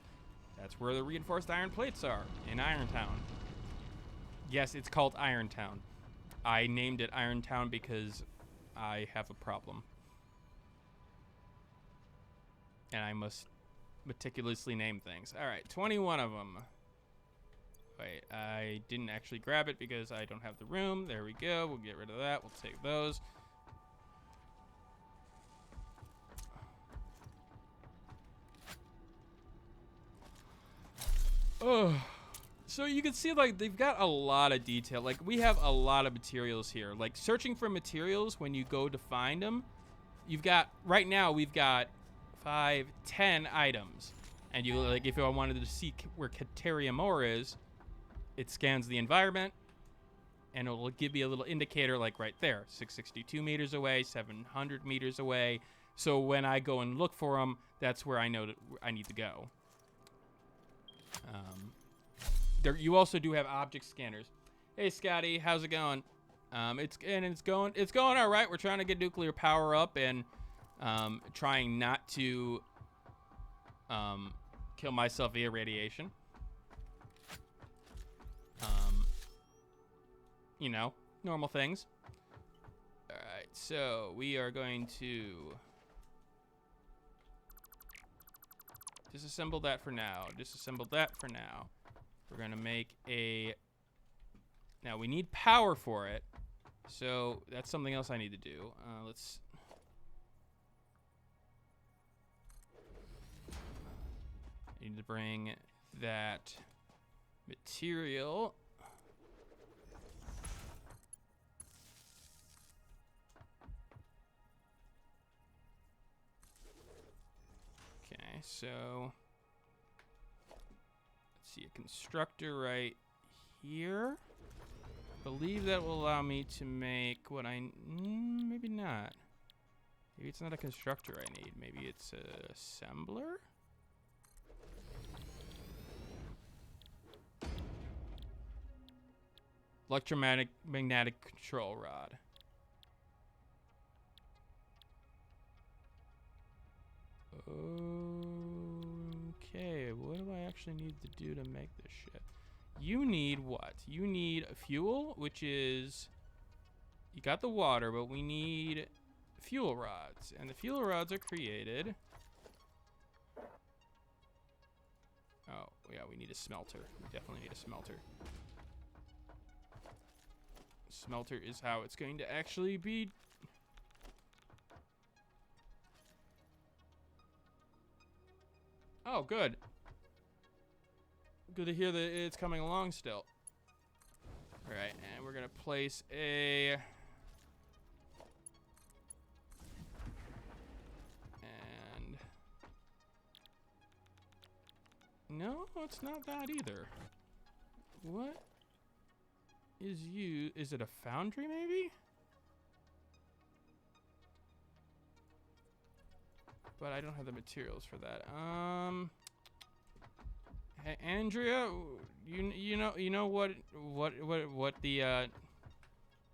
A: that's where the reinforced iron plates are, in Irontown. Yes, it's called Irontown. I named it Irontown because I have a problem. And I must meticulously name things. All right, 21 of them. Wait, I didn't actually grab it because I don't have the room. There we go. We'll get rid of that. We'll take those. Oh, so you can see like they've got a lot of detail. Like we have a lot of materials here. Like searching for materials when you go to find them, you've got right now we've got 5, 10 items, and you like if I wanted to see where Caterium ore is, it scans the environment, and it'll give you a little indicator like right there, 662 meters away, 700 meters away. So when I go and look for them, that's where I know that I need to go. There, you also do have object scanners. Hey Scotty, how's it going? It's going all right. We're trying to get nuclear power up and trying not to kill myself via radiation. You know, normal things. All right, so we are going to disassemble that for now. Disassemble that for now. We're going to make a... Now, we need power for it. So, that's something else I need to do. Let's... I need to bring that material... Okay, so... see a constructor right here. I believe that will allow me to make what I maybe not. Maybe it's not a constructor I need. Maybe it's a assembler. Electromagnetic control rod. Okay, what do I actually need to do to make this shit? You need what? You need fuel, which is... You got the water, but we need fuel rods. And the fuel rods are created... Oh, yeah, we need a smelter. We definitely need a smelter. Smelter is how it's going to actually be... Oh, good. Good to hear that it's coming along still. All right, and we're gonna place a... And... No, it's not that either. What is you? Is it a foundry maybe? But I don't have the materials for that. Hey Andrea, you know what the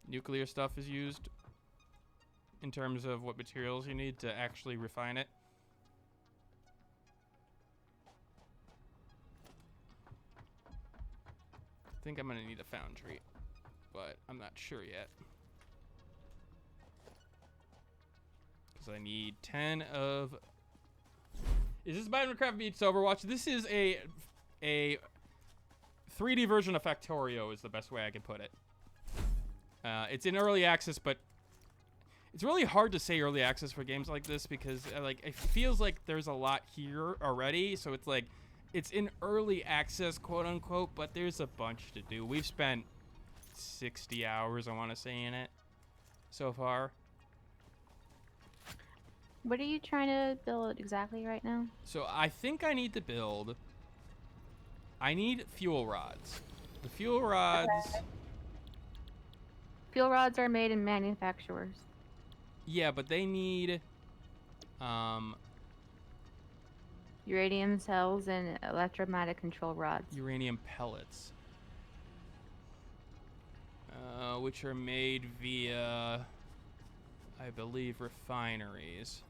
A: nuclear stuff is used in terms of what materials you need to actually refine it? I think I'm gonna need a foundry, but I'm not sure yet. I need 10 of... Is this Minecraft Beats Overwatch? This is a 3D version of Factorio is the best way I can put it. It's in early access, but it's really hard to say early access for games like this because like it feels like there's a lot here already. So it's like it's in early access, quote unquote, but there's a bunch to do. We've spent 60 hours, I want to say, in it so far.
B: What are you trying to build exactly right now?
A: So I think I need to build. I need fuel rods. The fuel rods.
B: Fuel rods are made in manufacturers.
A: Yeah, but they need. Um,
B: Uranium cells and electromagnetic control rods.
A: uranium pellets, which are made via, I believe, refineries.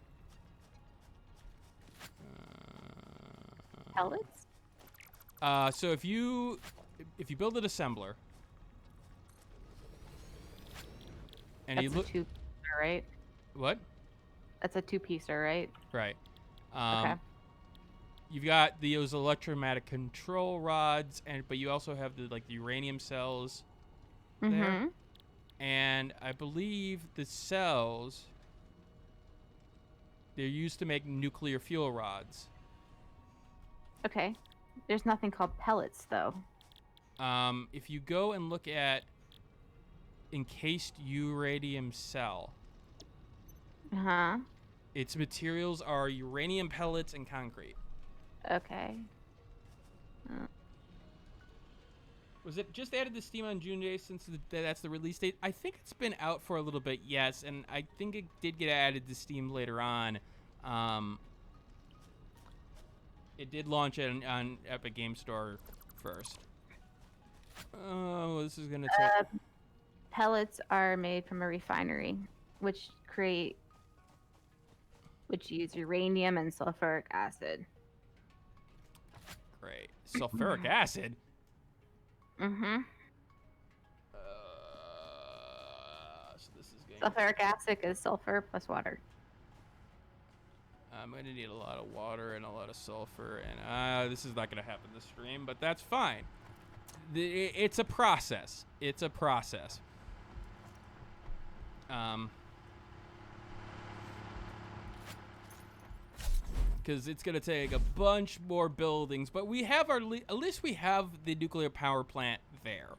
B: Pellets?
A: So if you build an assembler, and
B: That's
A: you
B: a
A: look,
B: two-piecer, right?
A: what?
B: That's a two-piecer, right?
A: Right.
B: Okay.
A: You've got those electromagnetic control rods, but you also have the uranium cells there.
B: Mm-hmm.
A: And I believe the cells, they're used to make nuclear fuel rods.
B: Okay. There's nothing called pellets, though.
A: If you go and look at encased uranium cell,
B: Uh-huh.
A: its materials are uranium pellets and concrete.
B: Okay.
A: Was it just added to Steam on June 8th since that's the release date? I think it's been out for a little bit, yes, and I think it did get added to Steam later on. It did launch on Epic Game Store first. Oh, this is gonna take.
B: Pellets are made from a refinery, which use uranium and sulfuric acid.
A: Great. Sulfuric acid?
B: Mm-hmm.
A: So this is going.
B: Sulfuric acid is sulfur plus water.
A: I'm going to need a lot of water and a lot of sulfur, and this is not going to happen this stream, but that's fine. It's a process. It's a process. Because it's going to take a bunch more buildings, but we have at least we have the nuclear power plant there.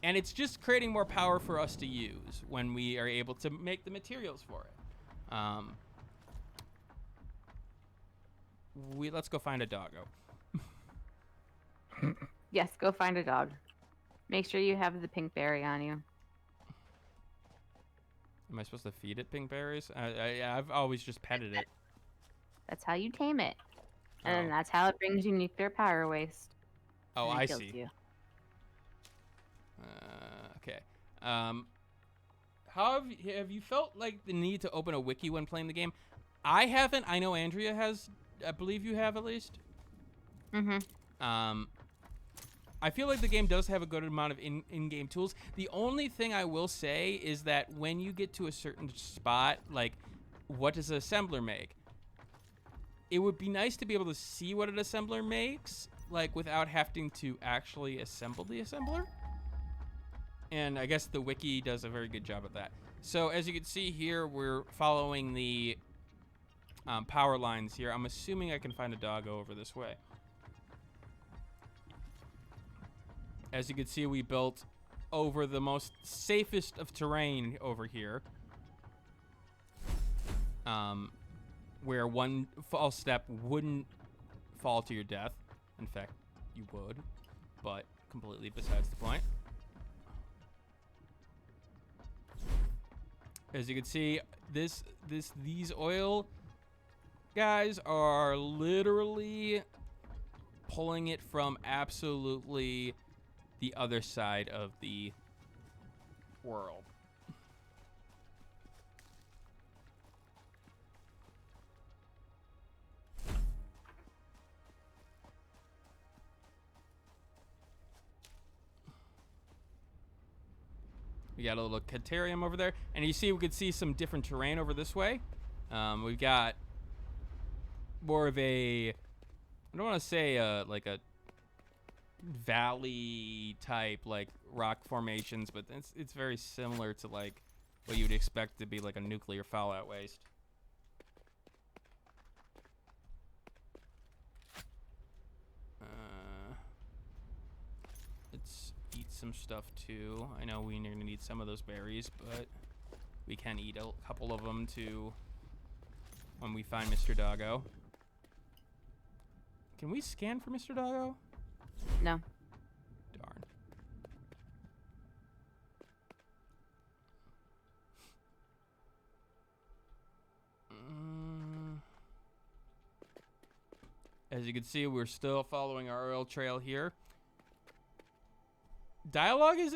A: And it's just creating more power for us to use when we are able to make the materials for it. Let's go find a doggo.
B: Yes, go find a dog. Make sure you have the pink berry on you.
A: Am I supposed to feed it pink berries? I've always just petted it.
B: That's how you tame it. And
A: Oh.
B: then that's how it brings you nuclear power waste.
A: Oh,
B: and it
A: I
B: kills
A: see.
B: You.
A: Okay. How have you felt like the need to open a wiki when playing the game? I haven't. I know Andrea has. I believe you have at least.
B: Mm-hmm.
A: I feel like the game does have a good amount of in-game tools. The only thing I will say is that when you get to a certain spot, like, what does an assembler make? It would be nice to be able to see what an assembler makes, like, without having to actually assemble the assembler. And I guess the wiki does a very good job at that. So as you can see here, we're following the power lines here. I'm assuming I can find a doggo over this way. As you can see, we built over the most safest of terrain over here. Where one false step wouldn't fall to your death. In fact, you would, but completely besides the point. As you can see, these oil guys are literally pulling it from absolutely the other side of the world. We got a little Caterium over there. And you see, we could see some different terrain over this way. We've got more of a, I don't want to say like a valley type, like rock formations, but it's very similar to like what you would expect to be like a nuclear fallout waste. Let's eat some stuff too. I know we're gonna need some of those berries, but we can eat a couple of them to when we find Mr. Doggo. Can we scan for Mr. Doggo?
B: No.
A: Darn. As you can see, we're still following our oil trail here. Dialogue is...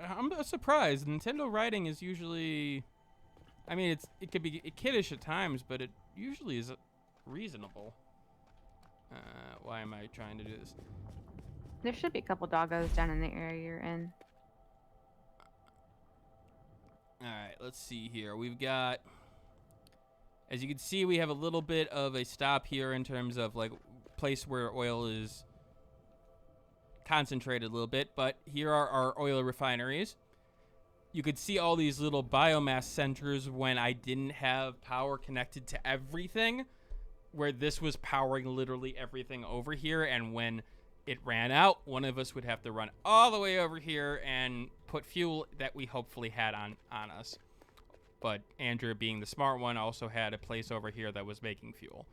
A: I'm surprised. Nintendo writing is usually... I mean, it could be kiddish at times, but it usually is reasonable. Why am I trying to do this?
B: There should be a couple doggos down in the area you're in.
A: Alright, let's see here. We've got... As you can see, we have a little bit of a stop here in terms of, like, place where oil is concentrated a little bit. But here are our oil refineries. You could see all these little biomass centers when I didn't have power connected to everything, where this was powering literally everything over here. And when it ran out, one of us would have to run all the way over here and put fuel that we hopefully had on us. But Andrea, being the smart one, also had a place over here that was making fuel,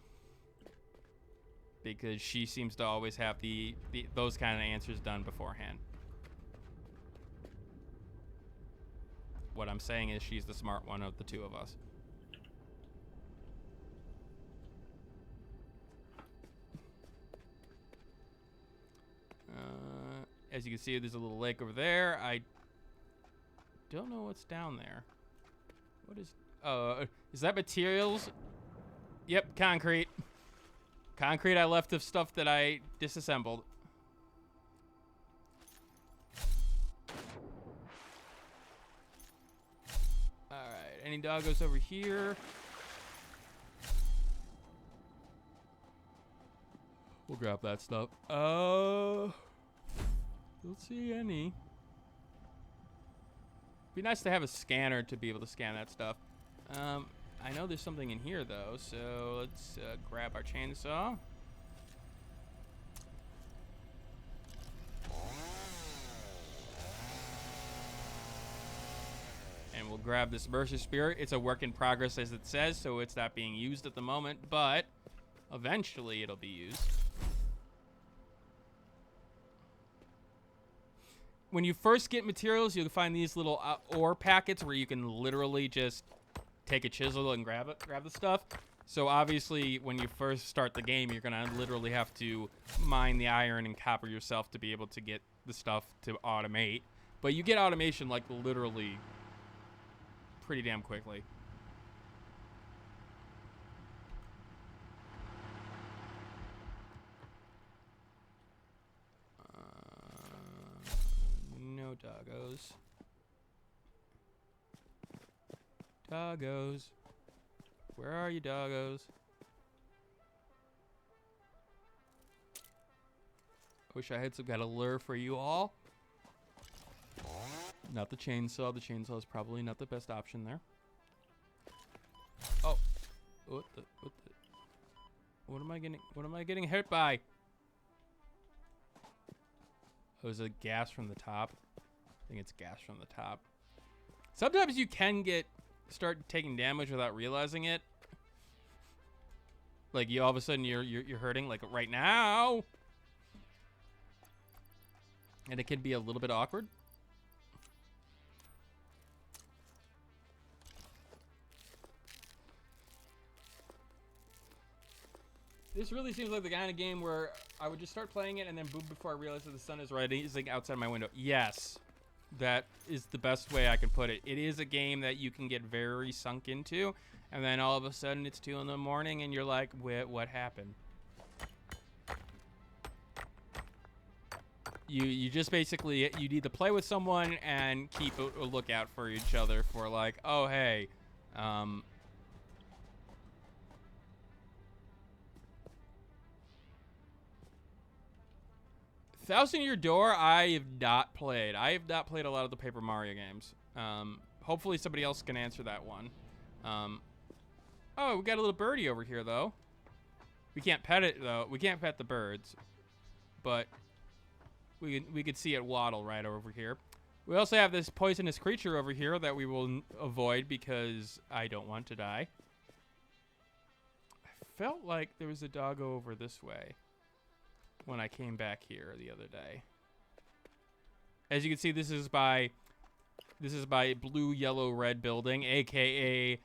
A: because she seems to always have those kind of answers done beforehand. What I'm saying is she's the smart one of the two of us. As you can see, there's a little lake over there. I don't know what's down there. What is that materials? Yep, concrete. Concrete I left of stuff that I disassembled. Alright, any doggos over here? We'll grab that stuff. Don't see any. Be nice to have a scanner to be able to scan that stuff. I know there's something in here though, so let's grab our chainsaw. And we'll grab this Mercer Spirit. It's a work in progress, as it says, so it's not being used at the moment, but eventually it'll be used. When you first get materials, you'll find these little ore packets where you can literally just take a chisel and grab the stuff. So obviously, when you first start the game, you're gonna literally have to mine the iron and copper yourself to be able to get the stuff to automate. But you get automation like literally pretty damn quickly. No doggos. Doggos. Where are you, doggos? Wish I had some kind of lure for you all. Not the chainsaw. The chainsaw is probably not the best option there. Oh. What am I getting hit by? Oh, is it gas from the top? I think it's gas from the top. Sometimes you can start taking damage without realizing it. Like all of a sudden you're hurting, like right now. And it can be a little bit awkward. This really seems like the kind of game where I would just start playing it and then boom, before I realize that the sun is rising outside my window. Yes, that is the best way I can put it. It is a game that you can get very sunk into, and then all of a sudden it's 2 in the morning and you're like, what happened? You just basically, you need to play with someone and keep a lookout for each other for like, oh, hey, Thousand Year Door, I have not played. I have not played a lot of the Paper Mario games. Hopefully somebody else can answer that one. Oh, we got a little birdie over here, though. We can't pet it, though. We can't pet the birds. But we could see it waddle right over here. We also have this poisonous creature over here that we will avoid because I don't want to die. felt like there was a doggo over this way when I came back here the other day. As you can see, this is by blue, yellow, red building, aka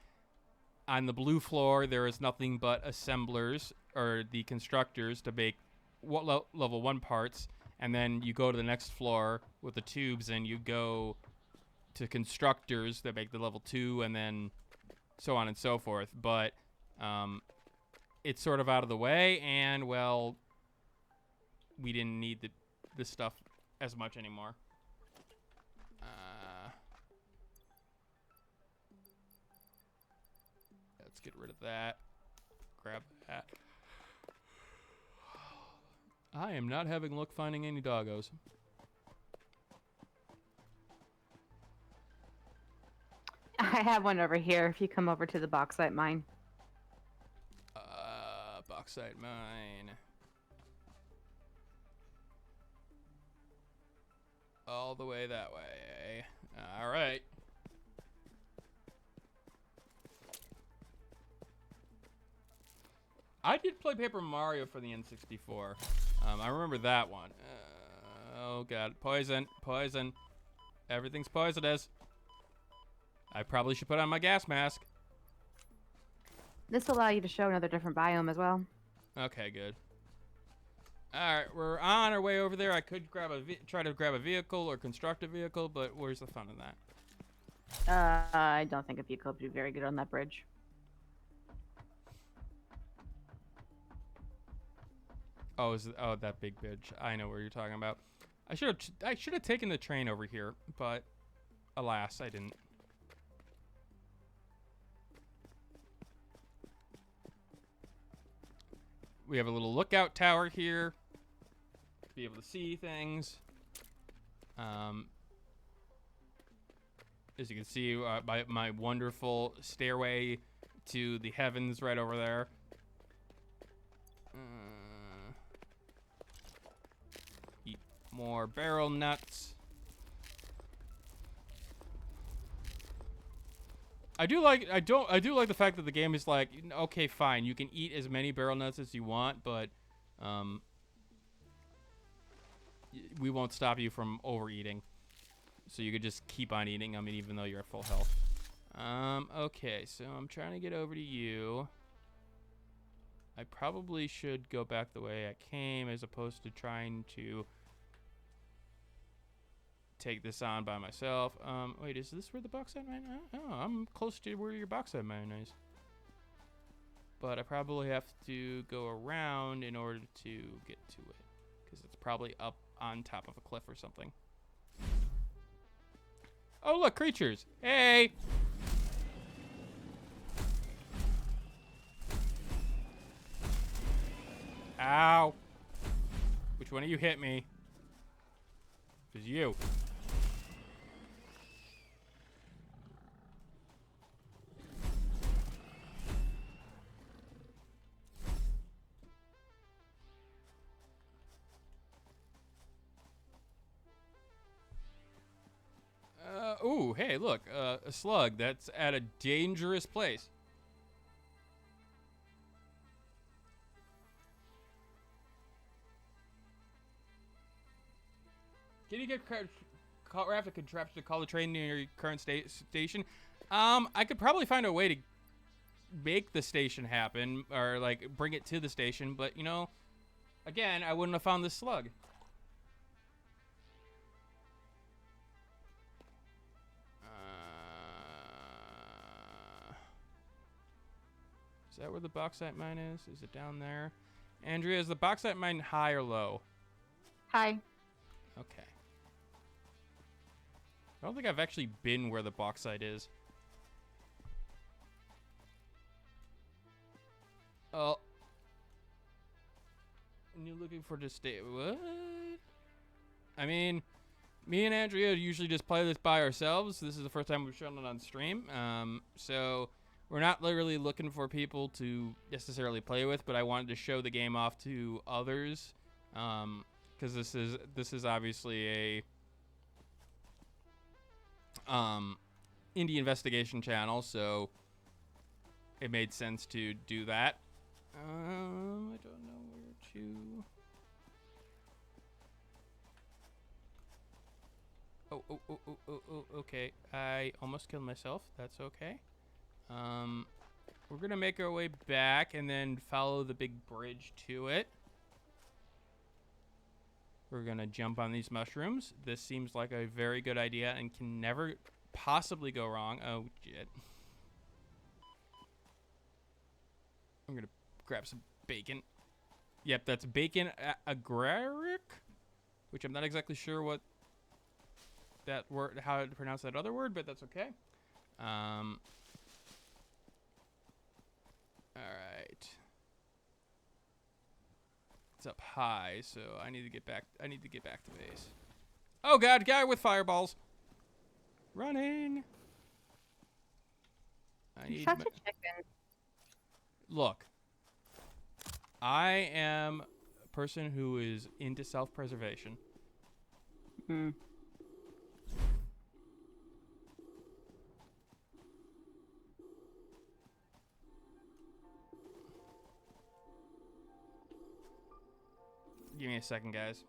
A: on the blue floor there is nothing but assemblers or the constructors to make level 1 parts, and then you go to the next floor with the tubes and you go to constructors that make the level 2, and then so on and so forth. But it's sort of out of the way, and well, we didn't need this stuff as much anymore. Let's get rid of that. Grab that. I am not having luck finding any doggos.
B: I have one over here if you come over to the bauxite mine.
A: Bauxite mine. All the way that way. All right. I did play Paper Mario for the N64. I remember that one. Oh god, poison, poison. Everything's poisonous. I probably should put on my gas mask.
B: This will allow you to show another different biome as well.
A: Okay, good. All right, we're on our way over there. I could try to grab a vehicle or construct a vehicle, but where's the fun in that?
B: I don't think a vehicle would be very good on that bridge.
A: Oh, that big bridge. I know where you're talking about. I should have taken the train over here, but alas, I didn't. We have a little lookout tower here to be able to see things. As you can see, my wonderful stairway to the heavens right over there. Eat more barrel nuts. I do like the fact that the game is like, okay, fine, you can eat as many barrel nuts as you want, but we won't stop you from overeating. So you could just keep on eating, I mean, even though you're at full health. Okay, so I'm trying to get over to you. I probably should go back the way I came as opposed to trying to take this on by myself. Wait, is this where the bauxite mine is? Oh, I'm close to where your bauxite mine is. But I probably have to go around in order to get to it, because it's probably up on top of a cliff or something. Oh, look, creatures. Hey! Ow. Which one of you hit me? It was you. Ooh, hey, look, a slug that's at a dangerous place. Can you get traffic contraption to call the train near your current station? I could probably find a way to make the station happen, or like bring it to the station, but you know, again, I wouldn't have found this slug. Is that where the bauxite mine is? Is it down there? Andrea, is the bauxite mine high or low?
B: Hi.
A: Okay. I don't think I've actually been where the bauxite is. Oh. And you're looking for just what? I mean, me and Andrea usually just play this by ourselves. This is the first time we've shown it on stream. So we're not literally looking for people to necessarily play with, but I wanted to show the game off to others, because this is obviously a indie investigation channel, so it made sense to do that. I don't know where to. Oh, okay. I almost killed myself. That's okay. We're gonna make our way back and then follow the big bridge to it. We're gonna jump on these mushrooms. This seems like a very good idea and can never possibly go wrong. Oh, shit. I'm gonna grab some bacon. Yep, that's bacon agraric, which I'm not exactly sure what that word, how to pronounce that other word, but that's okay. All right. It's up high, so I need to get back. I need to get back to base. Oh God, guy with fireballs. Running. I need
B: Shut the chicken.
A: Look. I am a person who is into self-preservation.
B: Hmm.
A: Give me a second, guys.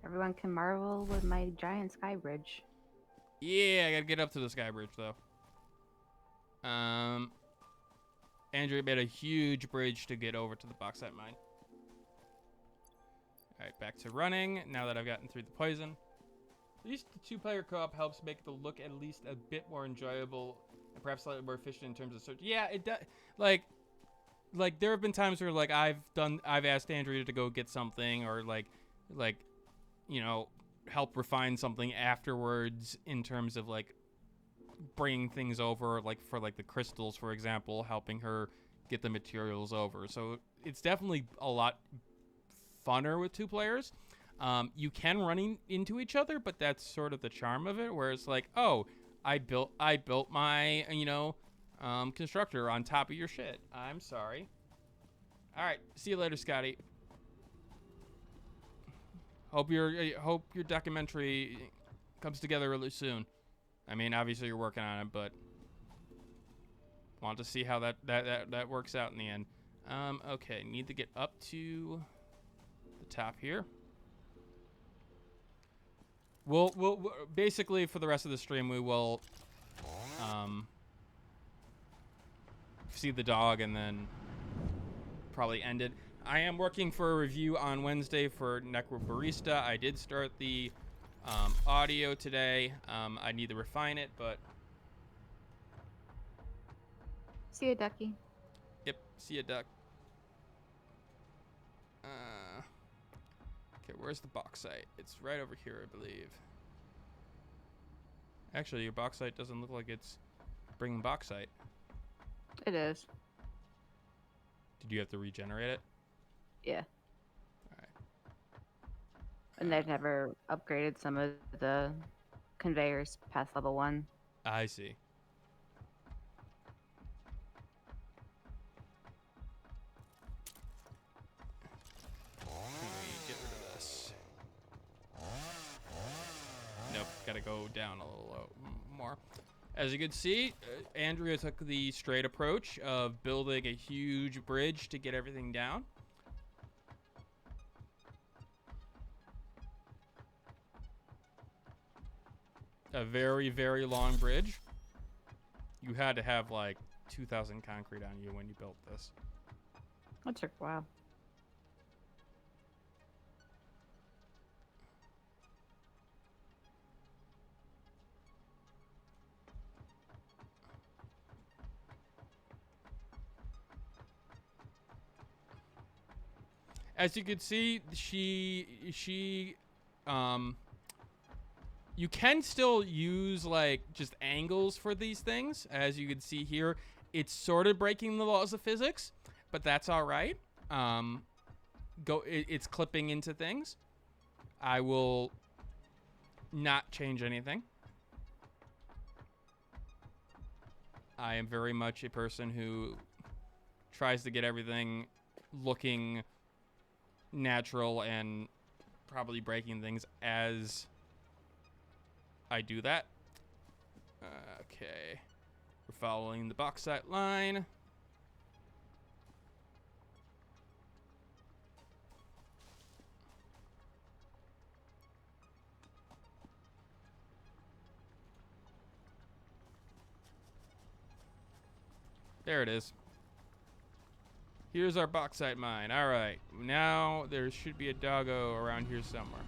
B: Everyone can marvel with my giant sky bridge.
A: Yeah, I gotta get up to the sky bridge though. Andrew made a huge bridge to get over to the bauxite mine. All right, back to running. Now that I've gotten through the poison, at least the two-player co-op helps make the look at least a bit more enjoyable and perhaps slightly more efficient in terms of search. Yeah, it does. Like there have been times where like I've asked Andrea to go get something or like you know, help refine something afterwards in terms of like bringing things over, like for like the crystals, for example, helping her get the materials over. So it's definitely a lot funner with two players. You can run into each other, but that's sort of the charm of it, where it's like, oh, I built my, you know, constructor on top of your shit. I'm sorry. All right, see you later, Scotty. Hope your documentary comes together really soon. I mean, obviously you're working on it, but want to see how that works out in the end. Okay, need to get up to the top here. We'll basically for the rest of the stream we will see the dog and then probably end it. I am working for a review on Wednesday for Necrobarista. I did start the audio today. I need to refine it, but
B: See you, ducky.
A: yep, see ya, duck. Okay, where's the bauxite? It's right over here, I believe. Actually, your bauxite doesn't look like it's bringing bauxite.
B: It is.
A: Did you have to regenerate it?
B: Yeah.
A: All right.
B: And they've never upgraded some of the conveyors past level 1.
A: I see. Let me get rid of this. Nope, gotta go down a little more. As you can see, Andrea took the straight approach of building a huge bridge to get everything down. A very, very long bridge. You had to have like 2,000 concrete on you when you built this.
B: That took a while.
A: As you can see, you can still use like just angles for these things. As you can see here, it's sort of breaking the laws of physics, but that's all right. It's clipping into things. I will not change anything. I am very much a person who tries to get everything looking natural and probably breaking things as I do that. Okay. We're following the bauxite line. There it is. Here's our bauxite mine. All right. Now there should be a doggo around here somewhere.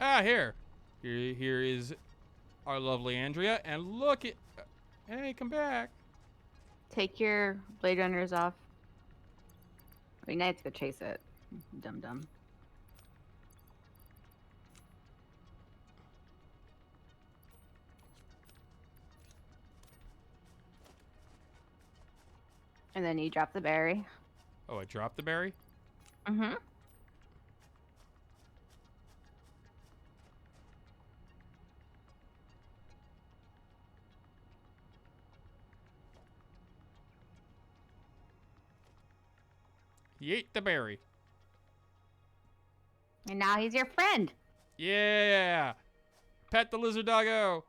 A: Here. Here is our lovely Andrea. And look at... Hey, come back.
B: Take your Blade Runners off. I mean, now you have to go chase it. Dum-dum. And then you drop the berry.
A: Oh, I dropped the berry?
B: Mm-hmm.
A: He ate the berry.
B: And now he's your friend.
A: Yeah! Pet the lizard doggo!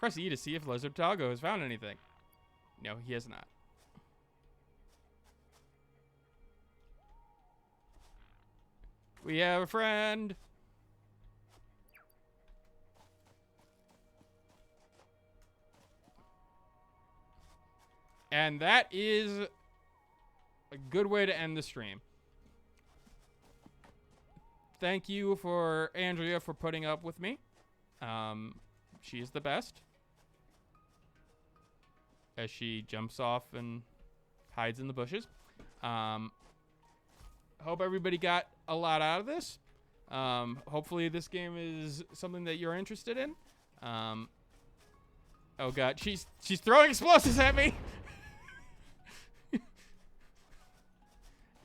A: Press E to see if lizard doggo has found anything. No, he has not. We have a friend! And that is a good way to end the stream. Thank you for Andrea for putting up with me. She is the best. As she jumps off and hides in the bushes. Hope everybody got a lot out of this. Hopefully this game is something that you're interested in. Oh god, she's throwing explosives at me.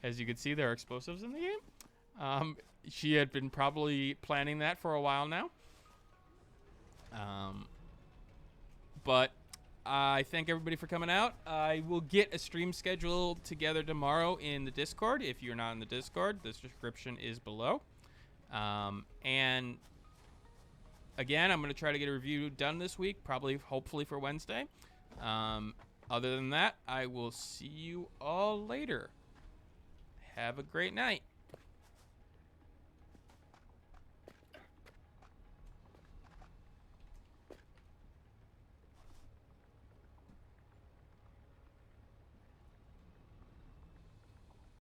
A: As you can see, there are explosives in the game. She had been probably planning that for a while now. But I thank everybody for coming out. I will get a stream schedule together tomorrow in the Discord. If you're not in the Discord, the description is below. And again, I'm going to try to get a review done this week, hopefully for Wednesday. Other than that, I will see you all later. Have a great night.